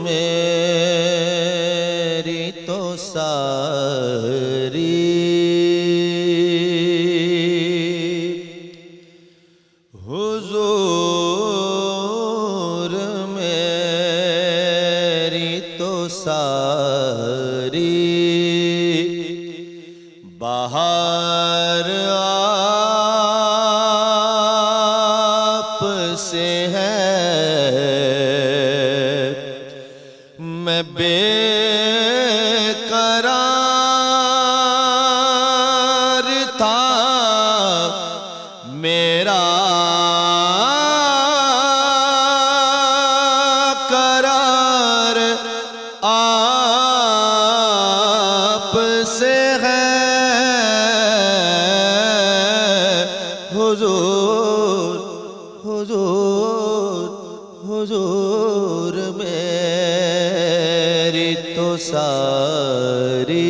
मेरी तो सारी हुजूर मेरी तो सारी बाहर आप से है। मैं बेकरार था मेरा करार आप से है। हुजूर हुजूर हुजूर मेरी तो सारी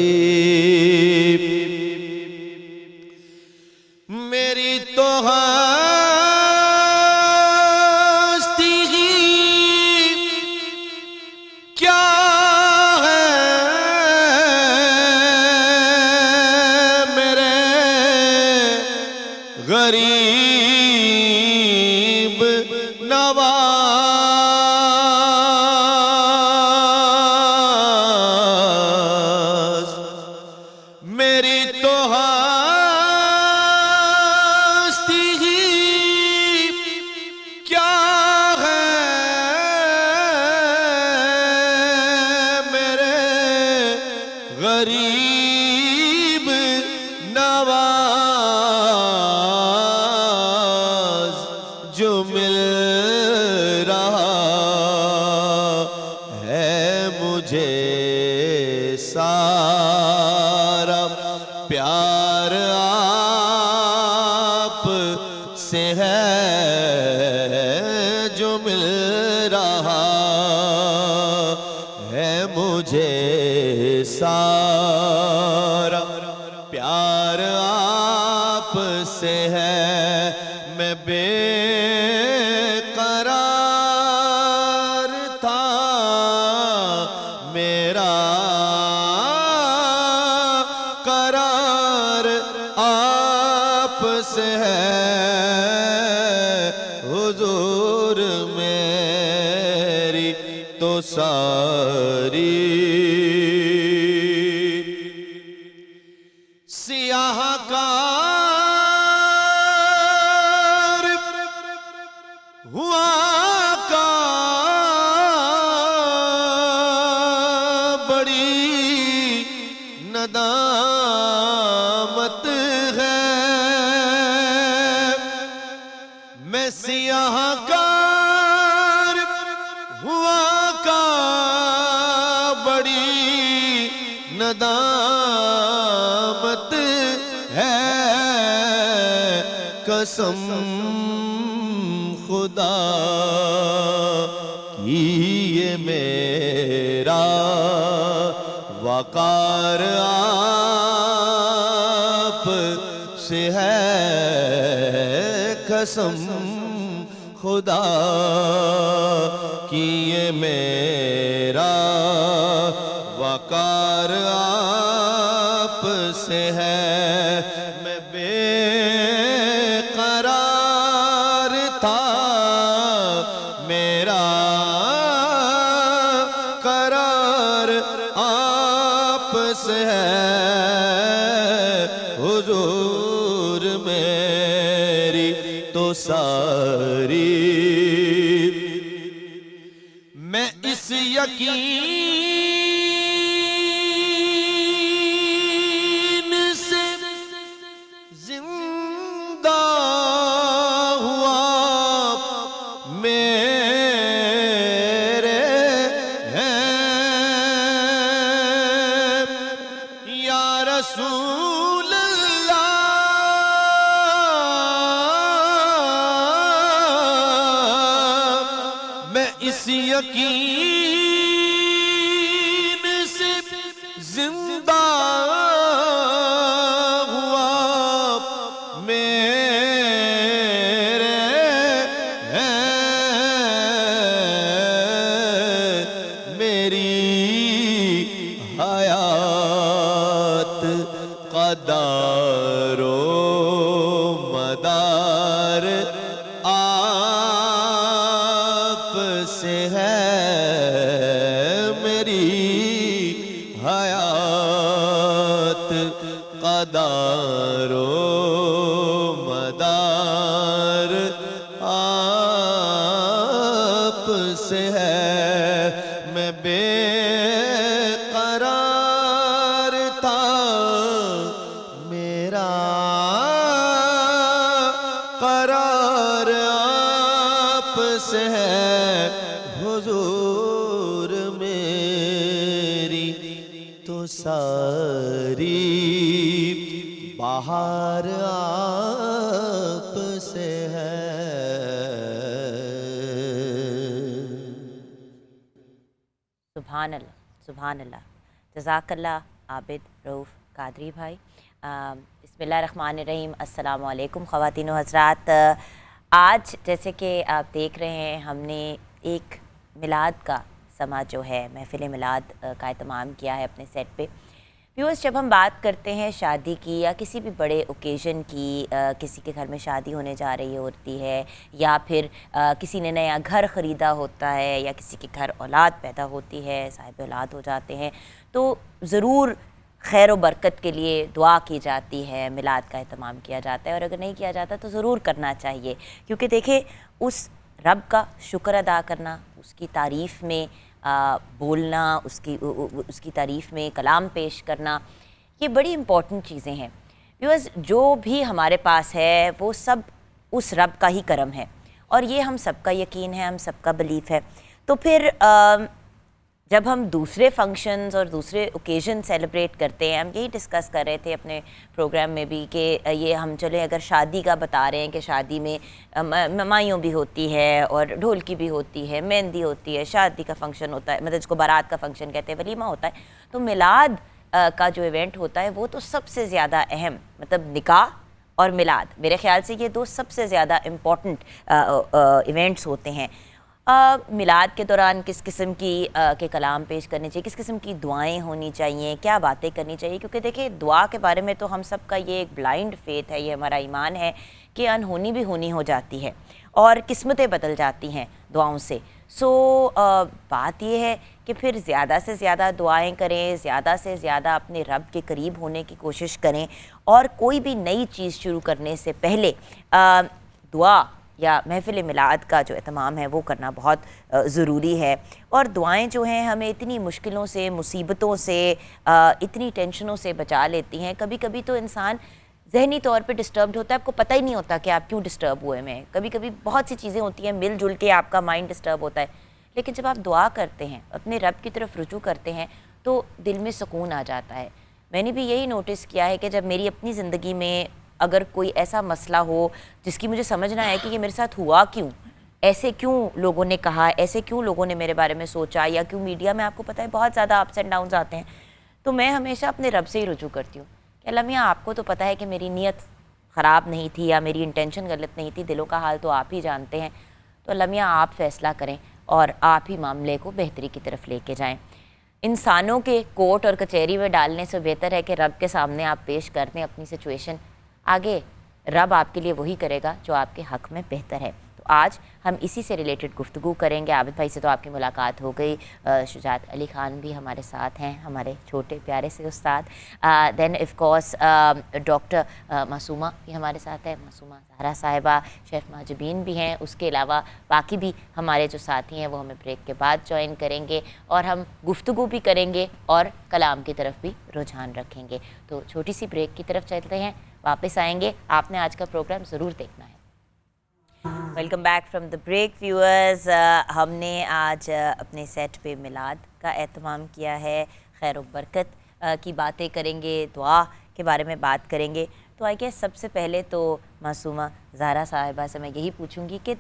मेरी तो हस्ती ही क्या है मेरे गरीब नवाज। मेरी तो हस्ती ही क्या है मेरे गरीब नवाज। जो मिल रहा है मुझे सारा प्यार आप से है। जो मिल रहा है मुझे सारा प्यार आप से है। मैं बेकरार था मेरा करार आप से है। हुजूर मेरी तो सारी सियाहकार हुआ का बड़ी नदामत है। मैं सियाहकार हुआ का बड़ी नदामत है। कसम खुदा की ये मेरा वकार आप से है। कसम खुदा की ये मेरा वकार आप से है। मैं बेकरार था मेरा करार आप से है। हुजूर मेरी तो सारी मैं इस यकीन से जिंदा हुआ मेरे हैं या रसूल अल्लाह। मैं इस यकीन से जिंदा हुआ मेरे हैं है मेरी हयात, कदारो मदार आप से है। मैं बेकरार था, मेरा करार आप से है। हुजूर मेरी तो सारी बाहर आप से है। सुभान अल्लाह, सुभान अल्लाह। जज़ाकल्लाह आबिद रऊफ़ कादरी भाई। बिस्मिल्लाहिर्रहमानिर्रहीम। अस्सलामु अलैकुम ख़वातीन व हज़रात। आज जैसे कि आप देख रहे हैं, हमने एक मिलाद का समा जो है, महफ़िल मिलाद का एहतमाम किया है अपने सेट पे। व्यूअर्स, जब हम बात करते हैं शादी की या किसी भी बड़े ओकेज़न की, किसी के घर में शादी होने जा रही होती है या फिर किसी ने नया घर ख़रीदा होता है या किसी के घर औलाद पैदा होती है, साहिब औलाद हो जाते हैं, तो ज़रूर खैर व बरकत के लिए दुआ की जाती है, मिलाद का एहतमाम किया जाता है। और अगर नहीं किया जाता तो ज़रूर करना चाहिए, क्योंकि देखिए उस रब का शुक्र अदा करना, उसकी तारीफ़ में बोलना, उसकी तारीफ़ में कलाम पेश करना, ये बड़ी इम्पॉर्टेंट चीज़ें हैं। व्यूअर्स, जो भी हमारे पास है वो सब उस रब का ही करम है और ये हम सबका यकीन है, हम सबका बिलीफ है। तो फिर जब हम दूसरे फंक्शंस और दूसरे ओकेज़न सेलिब्रेट करते हैं, हम यही डिस्कस कर रहे थे अपने प्रोग्राम में भी कि ये हम चले अगर शादी का बता रहे हैं कि शादी में माइयों भी होती है और ढोलकी भी होती है, मेहंदी होती है, शादी का फंक्शन होता है, मतलब जिसको बारात का फंक्शन कहते हैं, वलीमा होता है, तो मिलाद का जो इवेंट होता है वो तो सबसे ज़्यादा अहम, मतलब निकाह और मिलाद, मेरे ख़्याल से ये दो सबसे ज़्यादा इम्पॉर्टेंट इवेंट्स होते हैं। मिलाद के दौरान किस किस्म की के कलाम पेश करने चाहिए, किस किस्म की दुआएं होनी चाहिए, क्या बातें करनी चाहिए, क्योंकि देखिए दुआ के बारे में तो हम सब का ये एक ब्लाइंड फेथ है, ये हमारा ईमान है कि अनहोनी भी होनी हो जाती है और किस्मतें बदल जाती हैं दुआओं से। बात ये है कि फिर ज़्यादा से ज़्यादा दुआएं करें, ज़्यादा से ज़्यादा अपने रब के करीब होने की कोशिश करें और कोई भी नई चीज़ शुरू करने से पहले दुआ या महफ़िल मिलाद का जो एहतमाम है वो करना बहुत ज़रूरी है। और दुआएं जो हैं हमें इतनी मुश्किलों से, मुसीबतों से, इतनी टेंशनों से बचा लेती हैं। कभी कभी तो इंसान ज़हनी तौर पे डिस्टर्ब्ड होता है, आपको पता ही नहीं होता कि आप क्यों डिस्टर्ब हुए हैं। कभी कभी बहुत सी चीज़ें होती हैं, मिलजुल के आपका माइंड डिस्टर्ब होता है, लेकिन जब आप दुआ करते हैं, अपने रब की तरफ रुजू करते हैं, तो दिल में सुकून आ जाता है। मैंने भी यही नोटिस किया है कि जब मेरी अपनी ज़िंदगी में अगर कोई ऐसा मसला हो जिसकी मुझे समझ ना आए कि ये मेरे साथ हुआ क्यों, ऐसे क्यों लोगों ने कहा, ऐसे क्यों लोगों ने मेरे बारे में सोचा, या क्यों मीडिया में आपको पता है बहुत ज़्यादा अप्स एंड डाउन्स आते हैं, तो मैं हमेशा अपने रब से ही रुजू करती हूँ कि अल्लाह मियाँ, आपको तो पता है कि मेरी नीयत ख़राब नहीं थी या मेरी इंटेंशन गलत नहीं थी, दिलों का हाल तो आप ही जानते हैं, तो अल्लाह मियाँ आप फ़ैसला करें और आप ही मामले को बेहतरी की तरफ लेके जाएँ। इंसानों के कोर्ट और कचहरी में डालने से बेहतर है कि रब के सामने आप पेश कर दें अपनी सिचुएशन, आगे रब आपके लिए वही करेगा जो आपके हक़ में बेहतर है। तो आज हम इसी से रिलेटेड गुफ्तगू करेंगे। आबिद भाई से तो आपकी मुलाकात हो गई, शुजात अली ख़ान भी हमारे साथ हैं, हमारे छोटे प्यारे से उस्ताद। Then of course doctor Masooma भी हमारे साथ है, मासूमा ज़हरा साहिबा, शेफ़ माजबीन भी हैं। उसके अलावा बाकी भी हमारे जो साथी हैं वो हमें ब्रेक के बाद ज्वाइन करेंगे और हम गुफ्तगू भी करेंगे और कलाम की तरफ भी रुझान रखेंगे। तो छोटी सी ब्रेक की तरफ चलते हैं, वापस आएंगे, आपने आज का प्रोग्राम ज़रूर देखना है। Welcome back from the break viewers. हमने आज अपने सेट पे मिलाद का एहतमाम किया है, खैर व बरकत की बातें करेंगे, दुआ के बारे में बात करेंगे। तो आई गेस सबसे पहले तो मासूमा ज़हरा साहिबा से मैं यही पूछूंगी कि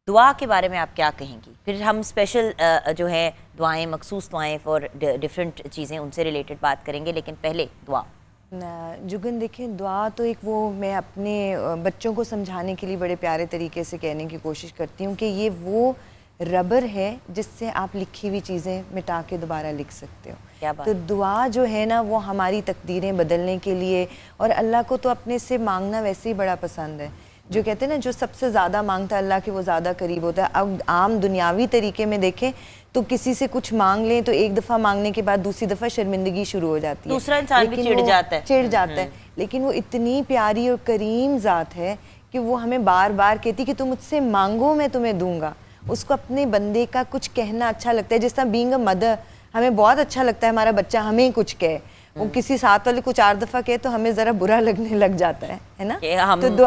दुआ के बारे में आप क्या कहेंगी, फिर हम स्पेशल जो है दुआएं, मखसूस दुआएं फॉर डिफरेंट चीज़ें, उनसे रिलेटेड बात करेंगे, लेकिन पहले दुआ। जुगन देखें, दुआ तो एक वो मैं अपने बच्चों को समझाने के लिए बड़े प्यारे तरीके से कहने की कोशिश करती हूँ कि ये वो रबर है जिससे आप लिखी हुई चीज़ें मिटा के दोबारा लिख सकते हो। क्या बात। तो दुआ जो है ना वो हमारी तकदीरें बदलने के लिए, और अल्लाह को तो अपने से मांगना वैसे ही बड़ा पसंद है, जो कहते हैं ना, जो सबसे ज़्यादा मांगता है अल्लाह के वो ज़्यादा करीब होता है। अब आम दुनियावी तरीके में देखें तो किसी से कुछ मांग लें तो एक दफ़ा मांगने के बाद दूसरी दफ़ा शर्मिंदगी शुरू हो जाती है, दूसरा इंसान भी चिढ़ जाता है। चिढ़ जाता है। लेकिन वो इतनी प्यारी और करीम ज़ात है कि वो हमें बार बार कहती कि तुम मुझसे मांगो मैं तुम्हें दूंगा। उसको अपने बंदे का कुछ कहना अच्छा लगता है। जिस तरह बीइंग अ मदर हमें बहुत अच्छा लगता है हमारा बच्चा हमें कुछ कहे, वो किसी साथ वाले को 4 दफ़ा कहे तो हमें ज़रा बुरा लगने लग जाता है ना। तो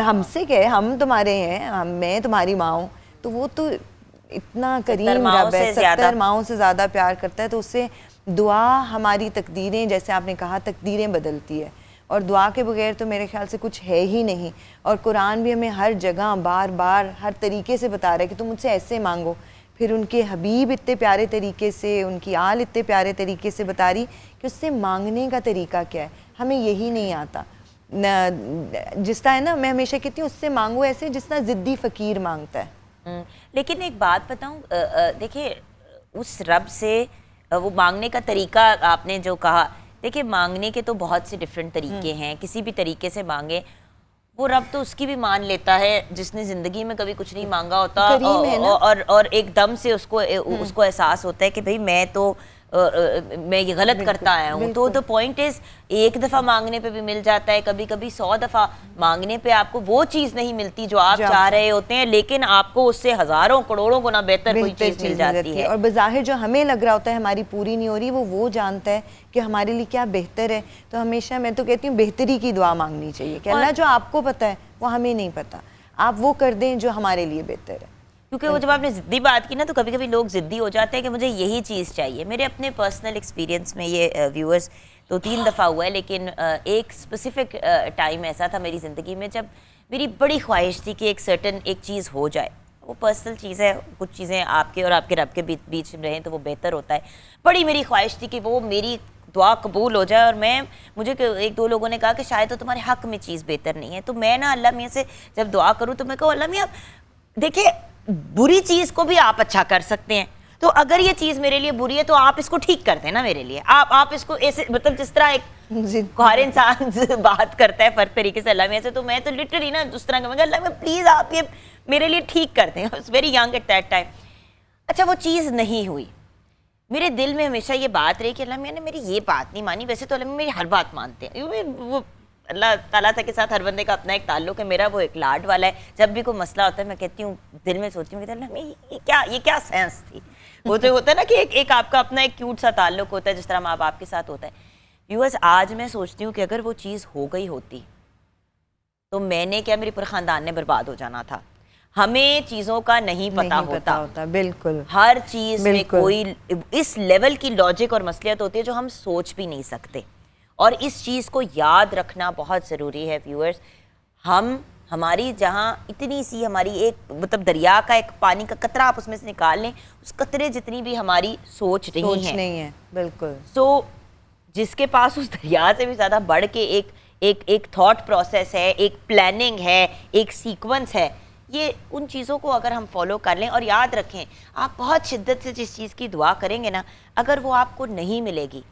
हमसे कहे हम तुम्हारे हैं, मैं तुम्हारी माँ हूँ, तो वो तो इतना करीम रब है, 70 माओं से ज़्यादा प्यार करता है। तो उससे दुआ हमारी तकदीरें, जैसे आपने कहा, तकदीरें बदलती है। और दुआ के बगैर तो मेरे ख्याल से कुछ है ही नहीं। और कुरान भी हमें हर जगह बार बार हर तरीके से बता रहा है कि तुम मुझसे ऐसे मांगो। फिर उनके हबीब इतने प्यारे तरीके से, उनकी आल इतने प्यारे तरीके से बता रही कि उससे मांगने का तरीका क्या है। हमें यही नहीं आता जिस तरह है ना, मैं हमेशा कहती हूँ उससे मांगो ऐसे जिस तरह ज़िद्दी फ़कीर मांगता है। लेकिन एक बात बताऊँ, देखिए उस रब से वो मांगने का तरीका आपने जो कहा, देखिए मांगने के तो बहुत से डिफरेंट तरीके हैं। किसी भी तरीके से मांगे वो रब तो उसकी भी मान लेता है जिसने जिंदगी में कभी कुछ नहीं मांगा होता, और एकदम से उसको एहसास होता है कि भाई मैं ये गलत करता आया हूँ। तो द पॉइंट इज, एक दफ़ा मांगने पे भी मिल जाता है, कभी कभी 100 दफ़ा मांगने पे आपको वो चीज़ नहीं मिलती जो आप चाह रहे होते हैं, लेकिन आपको उससे हज़ारों करोड़ों गुना बेहतर कोई चीज़ मिल जाती है। और बज़ाहिर जो हमें लग रहा होता है हमारी पूरी नहीं हो रही, वो जानता है कि हमारे लिए क्या बेहतर है। तो हमेशा मैं तो कहती हूँ बेहतरी की दुआ मांगनी चाहिए कि अल्लाह जो आपको पता है वो हमें नहीं पता, आप वो कर दें जो हमारे लिए बेहतर है। क्योंकि वो जब आपने ज़िद्दी बात की ना, तो कभी कभी लोग ज़िद्दी हो जाते हैं कि मुझे यही चीज़ चाहिए। मेरे अपने पर्सनल एक्सपीरियंस में ये व्यूअर्स 2-3 दफ़ा हुआ है, लेकिन एक स्पेसिफिक टाइम ऐसा था मेरी ज़िंदगी में जब मेरी बड़ी ख्वाहिश थी कि एक चीज़ हो जाए। वो पर्सनल चीज़ है, कुछ चीज़ें आपके और आपके रब के बीच में रहें तो वो बेहतर होता है। बड़ी मेरी ख्वाहिश थी कि वो मेरी दुआ कबूल हो जाए, और मुझे 1-2 लोगों ने कहा कि शायद तो तुम्हारे हक़ में चीज़ बेहतर नहीं है। तो मैं ना अल्लाह मियाँ से जब दुआ करूँ तो मैं कहूँ, अल्लाह मियाँ देखिए बुरी चीज़ को भी आप अच्छा कर सकते हैं, तो अगर ये चीज़ मेरे लिए बुरी है तो आप इसको ठीक कर देना मेरे लिए। आप इसको ऐसे, मतलब जिस तरह एक हर इंसान बात करता है फर्क तरीके से अल्लाह मियाँ से, तो मैं तो लिटरली ना उस तरह का, अल्लाह मियाँ प्लीज़ आप ये मेरे लिए ठीक कर दें। I was very young at that time. अच्छा, वो चीज़ नहीं हुई। मेरे दिल में हमेशा ये बात रही कि अल्लाह मियाँ ने मेरी ये बात नहीं मानी। वैसे तो अल्लाह मियाँ मेरी हर बात मानते हैं, वो अल्लाह ताला के साथ हर बंदे का अपना एक ताल्लुक है। मेरा वो एक लाड वाला है। जब भी कोई मसला होता है मैं कहती हूँ, दिल में सोचती हूँ कि अल्लाह मियाँ ये क्या सेंस थी। वो तो होता है ना कि एक आपका अपना एक क्यूट सा ताल्लुक होता है, जिस तरह माँ बाप के साथ होता है। व्यूअर्स, आज मैं सोचती हूँ कि अगर वो चीज़ हो गई होती तो मैंने क्या, मेरे पूरे ख़ानदान ने बर्बाद हो जाना था। हमें चीज़ों का नहीं पता होता। बिल्कुल, हर चीज़ में कोई इस लेवल की लॉजिक और मसलियत होती है जो हम सोच भी नहीं सकते। और इस चीज़ को याद रखना बहुत ज़रूरी है व्यूअर्स। हमारी जहाँ इतनी सी हमारी एक, मतलब दरिया का एक पानी का कतरा आप उसमें से निकाल लें, उस कतरे जितनी भी हमारी सोच नहीं है। बिल्कुल। तो जिसके पास उस दरिया से भी ज़्यादा बढ़ के एक थॉट प्रोसेस है, एक प्लानिंग है, एक सीक्वेंस है, ये उन चीज़ों को अगर हम फॉलो कर लें और याद रखें, आप बहुत शिद्दत से जिस चीज़ की दुआ करेंगे ना, अगर वो आपको नहीं मिलेगी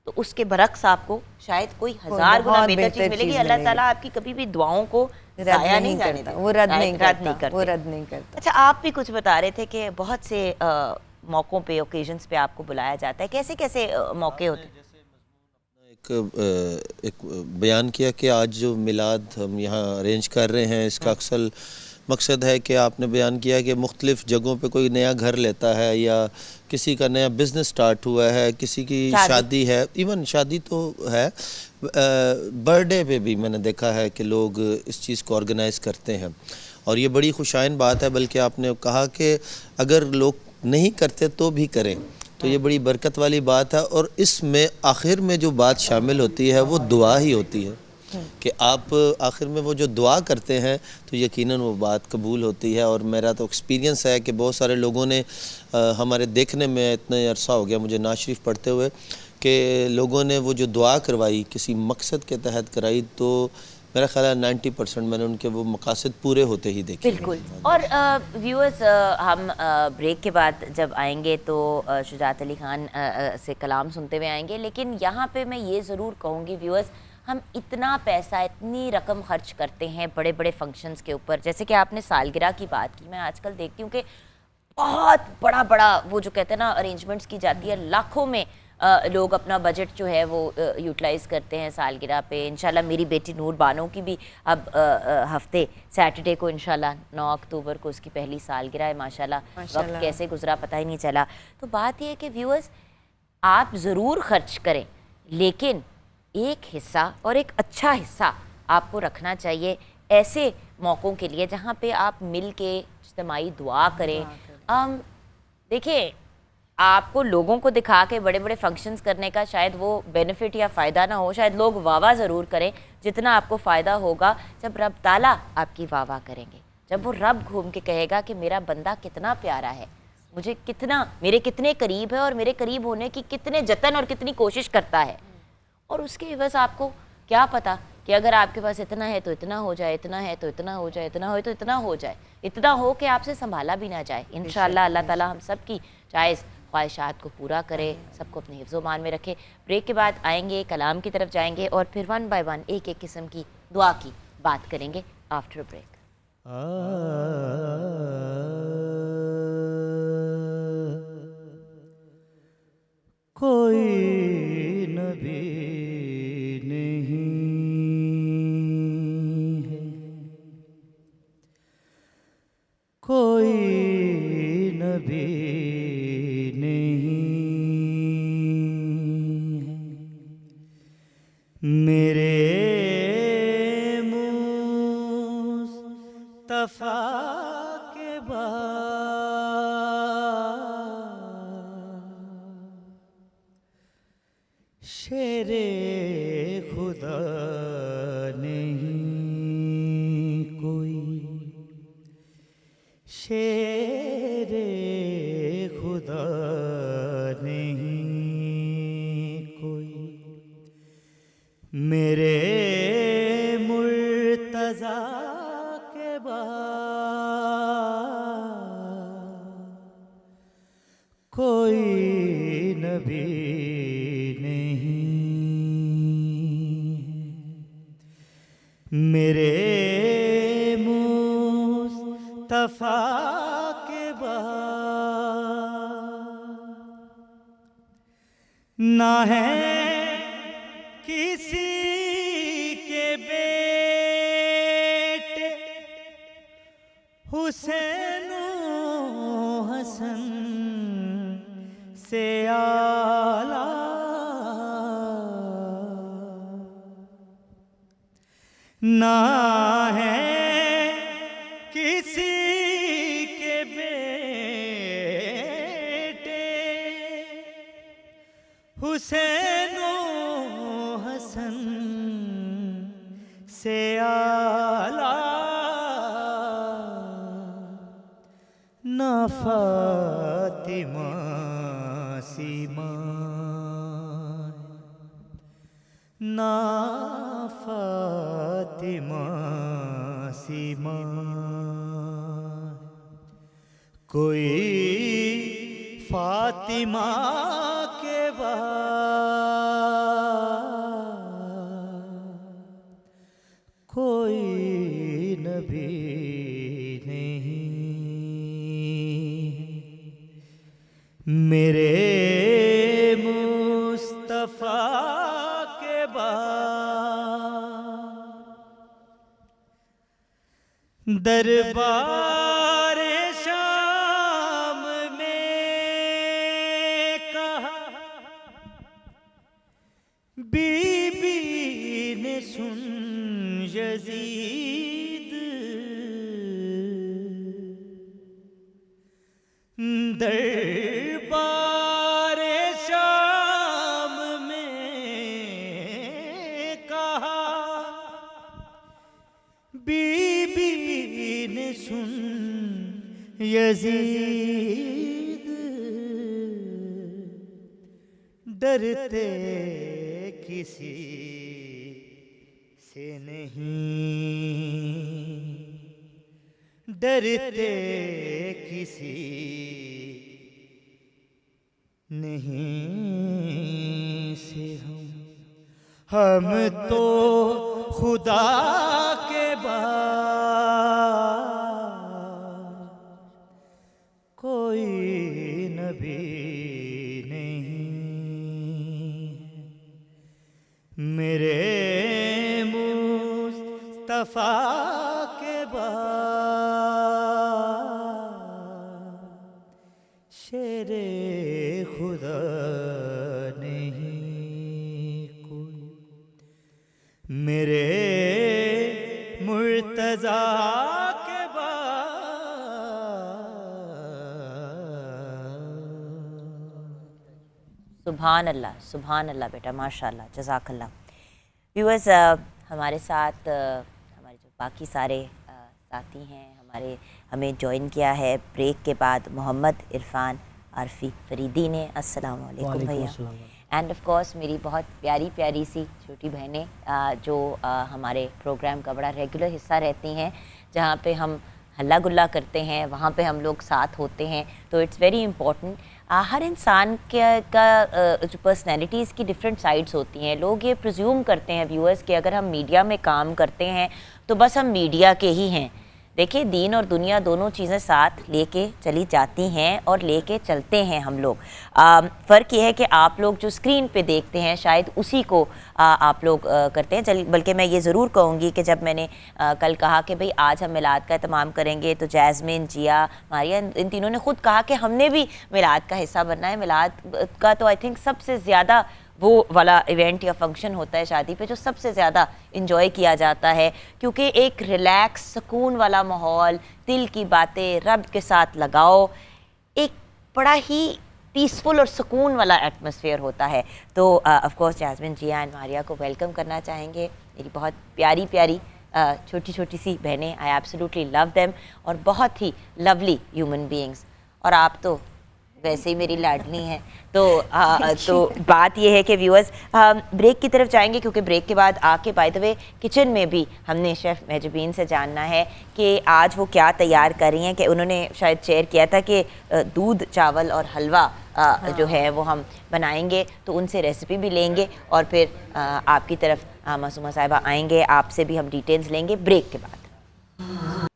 तो उसके बरक्स आपको शायद कोई 1000 गुना बेहतर चीज़ मिलेगी। अल्लाह ताला आपकी कभी भी दुआओं को ज़ाया नहीं जाने देता, वो रद्द नहीं करता। अच्छा, आप भी कुछ बता रहे थे कि बहुत से मौक़ों पे, ओकेजन्स पे आपको बुलाया जाता है, कैसे कैसे मौके होते हैं? एक बयान किया कि आज जो मिलाद हम यहाँ अरेंज कर रहे हैं, इसका अक्सर मकसद है कि आपने बयान किया कि मुख्तलिफ़ जगहों पे कोई नया घर लेता है या किसी का नया बिज़नेस स्टार्ट हुआ है, किसी की शादी है, इवन शादी तो है, बर्थडे पे भी मैंने देखा है कि लोग इस चीज़ को ऑर्गेनाइज़ करते हैं और ये बड़ी खुशाइन बात है। बल्कि आपने कहा कि अगर लोग नहीं करते तो भी करें, तो ये बड़ी बरकत वाली बात है। और इसमें आखिर में जो बात शामिल होती है वो दुआ ही होती है कि आप आखिर में वो जो दुआ करते हैं तो यकीनन वो बात कबूल होती है। और मेरा तो एक्सपीरियंस है कि बहुत सारे लोगों ने हमारे देखने में इतना अरसा हो गया मुझे नाज शरीफ पढ़ते हुए कि लोगों ने वो जो दुआ करवाई किसी मकसद के तहत कराई, तो मेरा ख्याल है 90% मैंने उनके वो मकासद पूरे होते ही देखे। बिल्कुल। और व्यूअर्स, हम ब्रेक के बाद जब आएंगे तो शुजात अली खान से कलाम सुनते हुए आएंगे, लेकिन यहाँ पे मैं ये ज़रूर कहूँगी व्यूअर्स, हम इतना पैसा, इतनी रकम खर्च करते हैं बड़े बड़े फंक्शंस के ऊपर। जैसे कि आपने सालगिरह की बात की, मैं आजकल देखती हूँ कि बहुत बड़ा बड़ा वो जो कहते हैं ना अरेंजमेंट्स की जाती है, लाखों में लोग अपना बजट जो है वो यूटिलाइज़ करते हैं सालगिरह पे। इंशाल्लाह मेरी बेटी नूर बानो की भी अब हफ्ते सैटरडे को इंशाल्लाह 9 अक्टूबर को उसकी पहली सालगिरह है। माशाल्लाह वक्त कैसे गुजरा पता ही नहीं चला। तो बात ये है कि व्यूअर्स, आप ज़रूर खर्च करें, लेकिन एक हिस्सा और एक अच्छा हिस्सा आपको रखना चाहिए ऐसे मौक़ों के लिए जहाँ पे आप मिल के इज्तिमाई दुआ करें। देखिए, आपको लोगों को दिखा के बड़े बड़े फंक्शंस करने का शायद वो बेनिफिट या फ़ायदा ना हो, शायद लोग वाह ज़रूर करें, जितना आपको फ़ायदा होगा जब रब ताला आपकी वाह करेंगे, जब वो रब घूम के कहेगा कि मेरा बंदा कितना प्यारा है, मुझे कितना, मेरे कितने करीब है और मेरे करीब होने की कितने जतन और कितनी कोशिश करता है। और उसके बस आपको क्या पता कि अगर आपके पास इतना है तो इतना हो जाए, इतना है तो इतना हो जाए, इतना हो तो इतना हो जाए, इतना हो कि आपसे संभाला भी ना जाए। इंशाअल्लाह अल्लाह ताला हम सब की जायज़ ख्वाहिशात को पूरा करे, सबको अपने हिफ्ज़-ओ-मान में रखे। ब्रेक के बाद आएंगे, कलाम की तरफ जाएंगे और फिर वन बाय वन एक एक किस्म की दुआ की बात करेंगे आफ्टर ब्रेक। कोई नबी नहीं है, कोई नबी नहीं है, मेरे मुस्तफा के शेरे खुदा नहीं कोई, शेरे खुदा नहीं कोई, मेरे मुर्तज़ा के बाद कोई नबी मेरे मुस्तफा के बाद ना है किसी के बेटे हुसैन हसन से आला, ना है किसी के बेटे हुसैन हसन से आला, ना फातिमा सीमा, ना फातिमा सीमा, कोई फातिमा के बाद कोई नबी नहीं, मेरे मुस्तफा के बाद दरबार शाम में कहा बीबी ने सुन यजीद, दरबार शाम में कहा बीबी ने सुन यजीद, डरते किसी से नहीं, डरते किसी नहीं से हम, हम तो खुदा के बाद कोई नबी नहीं। मेरे मुस्तफा के बाद शेरे खुदा नहीं कोई। मेरे मुर्तज़ा के बाद। सुभान अल्लाह बेटा, माशाल्लाह, जज़ाकल्लाह। व्यूअर्स, हमारे साथ हमारे जो बाकी सारे साथी हैं, हमें ज्वाइन किया है ब्रेक के बाद मोहम्मद इरफान आरफी फरीदी ने। अस्सलाम वालेकुम भैया। एंड ऑफ कोर्स मेरी बहुत प्यारी प्यारी सी छोटी बहनें जो हमारे प्रोग्राम का बड़ा रेगुलर हिस्सा रहती हैं, जहाँ पे हम हल्ला गुल्ला करते हैं, वहाँ पे हम लोग साथ होते हैं। तो इट्स वेरी इम्पॉर्टेंट। हर इंसान का जो पर्सनैलिटीज़ की डिफरेंट साइड्स होती हैं। लोग ये प्रिज्यूम करते हैं व्यूअर्स कि अगर हम मीडिया में काम करते हैं तो बस हम मीडिया के ही हैं। देखिए, दीन और दुनिया दोनों चीज़ें साथ लेके चली जाती हैं और लेके चलते हैं हम लोग। फ़र्क ये है कि आप लोग जो स्क्रीन पे देखते हैं शायद उसी को आप लोग करते हैं। बल्कि मैं ये ज़रूर कहूँगी कि जब मैंने कल कहा कि भाई आज हम मिलाद का एहतमाम करेंगे, तो जैस्मिन, जिया, मारिया, इन तीनों ने खुद कहा कि हमने भी मिलाद का हिस्सा बनना है। मिलाद का तो आई थिंक सबसे ज़्यादा वो वाला इवेंट या फंक्शन होता है शादी पे जो सबसे ज़्यादा इंजॉय किया जाता है, क्योंकि एक रिलैक्स सुकून वाला माहौल, दिल की बातें रब के साथ लगाओ, एक बड़ा ही पीसफुल और सुकून वाला एटमॉस्फेयर होता है। तो of course Jasmine, Jiya and Maria को वेलकम करना चाहेंगे। मेरी बहुत प्यारी प्यारी छोटी छोटी सी बहनें, आई एब्सोल्युटली लव देम, और बहुत ही लवली ह्यूमन बीइंग्स। और आप तो वैसे ही मेरी लाडली हैं। तो बात ये है कि व्यूअर्स ब्रेक की तरफ जाएंगे, क्योंकि ब्रेक के बाद आके बाय द वे किचन में भी हमने शेफ़ मेजबीन से जानना है कि आज वो क्या तैयार कर रही हैं। कि उन्होंने शायद शेयर किया था कि दूध, चावल और हलवा जो है वो हम बनाएंगे, तो उनसे रेसिपी भी लेंगे और फिर आपकी तरफ मासूमा साहिबा आएंगे, आपसे भी हम डिटेल्स लेंगे ब्रेक के बाद।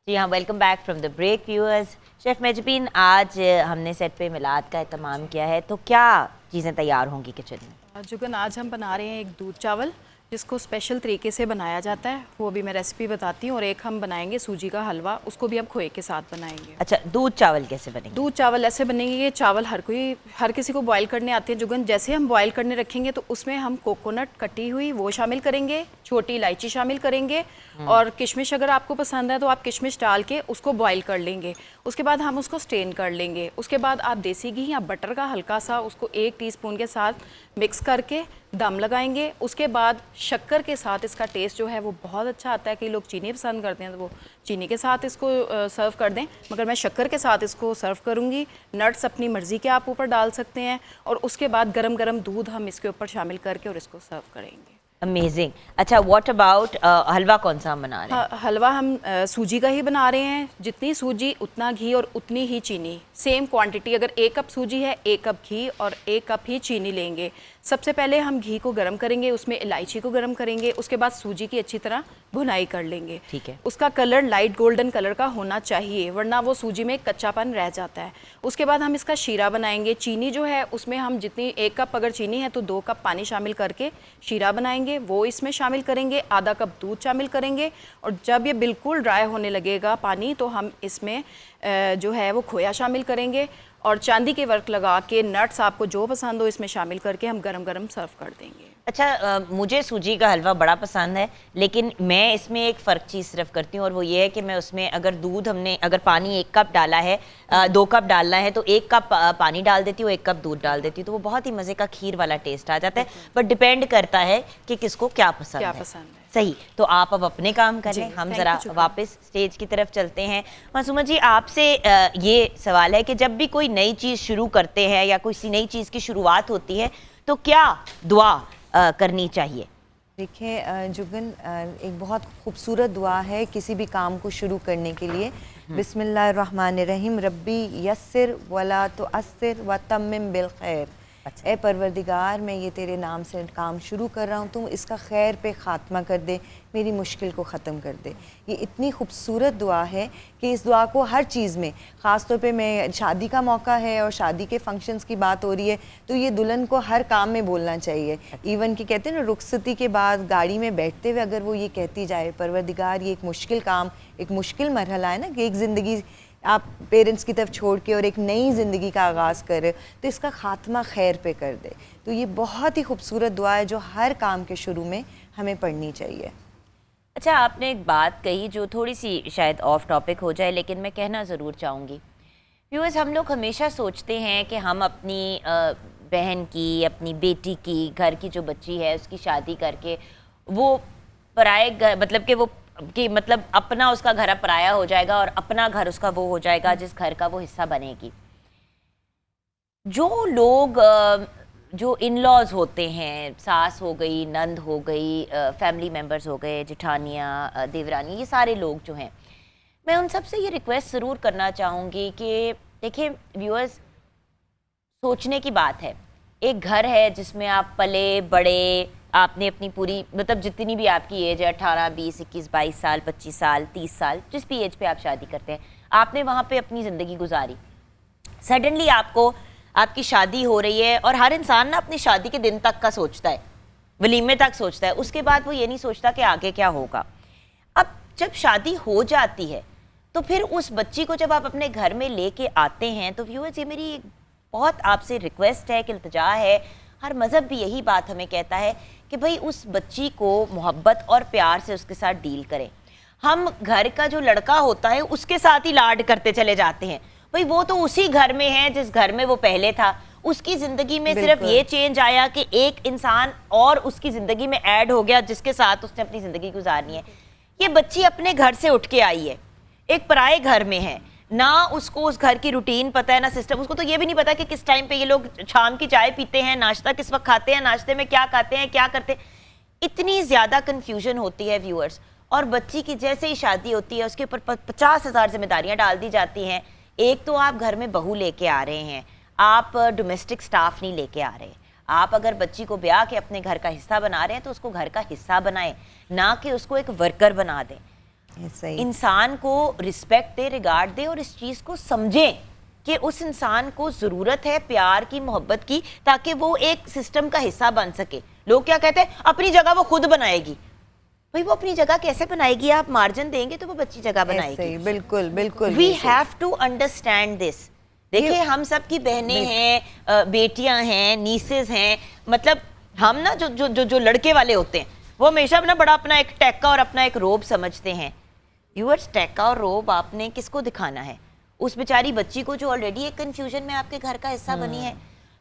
जी हाँ, welcome back from the break viewers. Chef Mezbeen, आज हमने सेट पे मिलाद का एहतमाम किया है, तो क्या चीज़ें तैयार होंगी किचन में? जुगन, आज हम बना रहे हैं एक दूध चावल जिसको स्पेशल तरीके से बनाया जाता है, वो भी मैं रेसिपी बताती हूँ। और एक हम बनाएंगे सूजी का हलवा, उसको भी हम खोए के साथ बनाएंगे। अच्छा, दूध चावल कैसे बनेंगे? दूध चावल ऐसे बनेंगे, ये चावल हर किसी को बॉईल करने आते हैं जुगन। जैसे हम बॉईल करने रखेंगे तो उसमें हम कोकोनट कटी हुई वो शामिल करेंगे, छोटी इलायची शामिल करेंगे, और किशमिश अगर आपको पसंद है तो आप किशमिश डाल के उसको बॉईल कर लेंगे। उसके बाद हम उसको स्टेन कर लेंगे। उसके बाद आप देसी घी या बटर का हल्का सा उसको 1 टीस्पून के साथ मिक्स करके दम लगाएंगे। उसके बाद शक्कर के साथ इसका टेस्ट जो है वो बहुत अच्छा आता है। कई लोग चीनी पसंद करते हैं तो वो चीनी के साथ इसको सर्व कर दें, मगर मैं शक्कर के साथ इसको सर्व करूँगी। नट्स अपनी मर्ज़ी के आप ऊपर डाल सकते हैं। और उसके बाद गरम गरम दूध हम इसके ऊपर शामिल करके और इसको सर्व करेंगे। अमेजिंग। अच्छा, व्हाट अबाउट हलवा कौन सा हम बना रहे हैं? हलवा हम सूजी का ही बना रहे हैं। जितनी सूजी उतना घी और उतनी ही चीनी, सेम क्वांटिटी। अगर 1 कप सूजी है, 1 कप घी और 1 कप ही चीनी लेंगे। सबसे पहले हम घी को गर्म करेंगे, उसमें इलायची को गर्म करेंगे, उसके बाद सूजी की अच्छी तरह भुनाई कर लेंगे। ठीक है। उसका कलर लाइट गोल्डन कलर का होना चाहिए, वरना वो सूजी में कच्चापन रह जाता है। उसके बाद हम इसका शीरा बनाएंगे। चीनी जो है उसमें हम जितनी 1 कप अगर चीनी है तो 2 कप पानी शामिल करके शीरा बनाएंगे, वो इसमें शामिल करेंगे। आधा कप दूध शामिल करेंगे, और जब ये बिल्कुल ड्राई होने लगेगा पानी, तो हम इसमें जो है वो खोया शामिल करेंगे, और चांदी के वर्क लगा के नट्स आपको जो पसंद हो इसमें शामिल करके हम गरम गरम सर्व कर देंगे। अच्छा, मुझे सूजी का हलवा बड़ा पसंद है, लेकिन मैं इसमें एक फ़र्क चीज़ सिर्फ करती हूँ, और वो ये है कि मैं उसमें अगर अगर पानी 1 कप डाला है, 2 कप डालना है, तो 1 कप पानी डाल देती हूँ, 1 कप दूध डाल देती हूँ, तो वो बहुत ही मज़े का खीर वाला टेस्ट आ जाता है। बट डिपेंड करता है कि किसको क्या पसंद है। सही। तो आप अब अपने काम करें, हम ज़रा वापस स्टेज की तरफ चलते हैं। मासूमा जी, आपसे ये सवाल है कि जब भी कोई नई चीज़ शुरू करते हैं या कोई नई चीज़ की शुरुआत होती है, तो क्या दुआ करनी चाहिए? देखिए जुगन, एक बहुत खूबसूरत दुआ है किसी भी काम को शुरू करने के लिए। बिस्मिल्लाहिर्रहमानिर्रहीम, रब्बी यस्सिर वला तुअस्सिर व तम्मिम बिल खैर। ए परवरदिगार, मैं ये तेरे नाम से काम शुरू कर रहा हूँ, तुम इसका खैर पे ख़ात्मा कर दे, मेरी मुश्किल को ख़त्म कर दे। ये इतनी खूबसूरत दुआ है कि इस दुआ को हर चीज़ में, ख़ास तौर पे मैं शादी का मौका है और शादी के फंक्शंस की बात हो रही है, तो ये दुल्हन को हर काम में बोलना चाहिए। इवन कि कहते हैं ना, रुखसती के बाद गाड़ी में बैठते हुए अगर वो ये कहती जाए, परवरदिगार ये एक मुश्किल काम, एक मुश्किल मरहला है ना कि एक ज़िंदगी आप पेरेंट्स की तरफ छोड़ के और एक नई ज़िंदगी का आगाज़ कर रहे हो, तो इसका ख़ात्मा खैर पे कर दे। तो ये बहुत ही खूबसूरत दुआ है जो हर काम के शुरू में हमें पढ़नी चाहिए। अच्छा, आपने एक बात कही जो थोड़ी सी शायद ऑफ टॉपिक हो जाए, लेकिन मैं कहना ज़रूर चाहूँगी। व्यूअर्स, हम लोग हमेशा सोचते हैं कि हम अपनी बहन की, अपनी बेटी की, घर की जो बच्ची है उसकी शादी करके वो पराए घर, मतलब कि वो कि मतलब अपना उसका घर पराया हो जाएगा और अपना घर उसका वो हो जाएगा जिस घर का वो हिस्सा बनेगी। जो लोग जो इन लॉज होते हैं, सास हो गई, नंद हो गई, फैमिली मेम्बर्स हो गए, जेठानियाँ, देवरानी, ये सारे लोग जो हैं, मैं उन सब से ये रिक्वेस्ट ज़रूर करना चाहूँगी कि देखिए व्यूअर्स, सोचने की बात है। एक घर है जिसमें आप पले बड़े, आपने अपनी पूरी, मतलब जितनी भी आपकी एज है, 18, 20, 21, 22 साल, 25 साल, 30 साल, जिस भी एज पे आप शादी करते हैं, आपने वहाँ पे अपनी ज़िंदगी गुजारी। सडनली आपको आपकी शादी हो रही है, और हर इंसान ना अपनी शादी के दिन तक का सोचता है, वलीमे तक सोचता है, उसके बाद वो ये नहीं सोचता कि आगे क्या होगा। अब जब शादी हो जाती है तो फिर उस बच्ची को जब आप अपने घर में लेके आते हैं, तो व्यूअर्स, ये मेरी एक बहुत आपसे रिक्वेस्ट है कि इल्तिजा है, हर मज़हब भी यही बात हमें कहता है कि भाई उस बच्ची को मोहब्बत और प्यार से उसके साथ डील करें। हम घर का जो लड़का होता है उसके साथ ही लाड करते चले जाते हैं, भाई वो तो उसी घर में है जिस घर में वो पहले था, उसकी ज़िंदगी में सिर्फ ये चेंज आया कि एक इंसान और उसकी ज़िंदगी में ऐड हो गया जिसके साथ उसने अपनी ज़िंदगी गुजारनी है। ये बच्ची अपने घर से उठ के आई है, एक पराए घर में है, ना उसको उस घर की रूटीन पता है, ना सिस्टम, उसको तो ये भी नहीं पता कि किस टाइम पे ये लोग शाम की चाय पीते हैं, नाश्ता किस वक्त खाते हैं, नाश्ते में क्या खाते हैं, क्या करते हैं। इतनी ज़्यादा कन्फ्यूजन होती है व्यूअर्स। और बच्ची की जैसे ही शादी होती है उसके ऊपर 50,000 जिम्मेदारियाँ डाल दी जाती हैं। एक तो आप घर में बहू लेके आ रहे हैं, आप डोमेस्टिक स्टाफ नहीं लेके आ रहे। आप अगर बच्ची को ब्याह के अपने घर का हिस्सा बना रहे हैं तो उसको घर का हिस्सा बनाएं, ना कि उसको एक वर्कर बना दें। इंसान को रिस्पेक्ट दे, रिगार्ड दे, और इस चीज़ को समझें कि उस इंसान को ज़रूरत है प्यार की, मोहब्बत की, ताकि वो एक सिस्टम का हिस्सा बन सके। लोग क्या कहते हैं, अपनी जगह वो खुद बनाएगी। भाई वो अपनी जगह कैसे बनाएगी? आप मार्जिन देंगे तो वो बच्ची जगह बनाएगी। बिल्कुल बिल्कुल। We have to understand this. देखिए हम सब की बहनें हैं, बेटियां हैं, नीसेस हैं, मतलब हम ना जो जो जो जो लड़के वाले होते हैं वो हमेशा अपना बड़ा अपना एक टैक्का और अपना एक रोब समझते हैं। व्यूअर्स, टैक्का और रोब आपने किसको दिखाना है? उस बेचारी बच्ची को जो ऑलरेडी एक कंफ्यूजन में आपके घर का हिस्सा बनी है।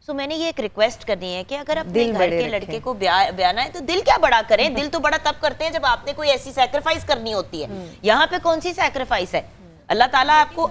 सो मैंने ये एक रिक्वेस्ट करनी है कि अगर अपने घर के लड़के को ब्याना है तो दिल क्या बड़ा करें। दिल तो बड़ा तब करते हैं जब आपने कोई ऐसी सैक्रिफाइस करनी होती है। यहाँ पे कौन सी सैक्रिफाइस है? अल्लाह ताला आपको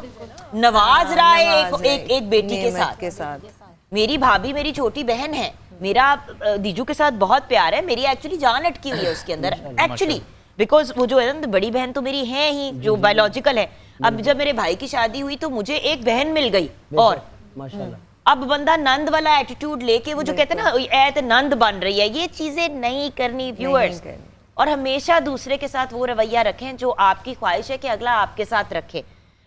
नवाज रहा है एक बेटी के साथ। मेरी भाभी मेरी छोटी बहन है, मेरा दीजू के साथ बहुत प्यार है, मेरी एक्चुअली जान अटकी हुई है उसके अंदर एक्चुअली, बिकॉज वो जो है ना बड़ी बहन तो मेरी है ही जो बायोलॉजिकल है। अब जब मेरे भाई की शादी हुई तो मुझे एक बहन मिल गई, और माशाल्लाह अब बंदा नंद वाला एटीट्यूड लेके वो जो कहते हैं ना ऐत नंद बन रही है, ये चीजें नहीं करनी व्यूअर्स। और हमेशा दूसरे के साथ वो रवैया रखें जो आपकी ख्वाहिश है कि अगला आपके साथ रखे,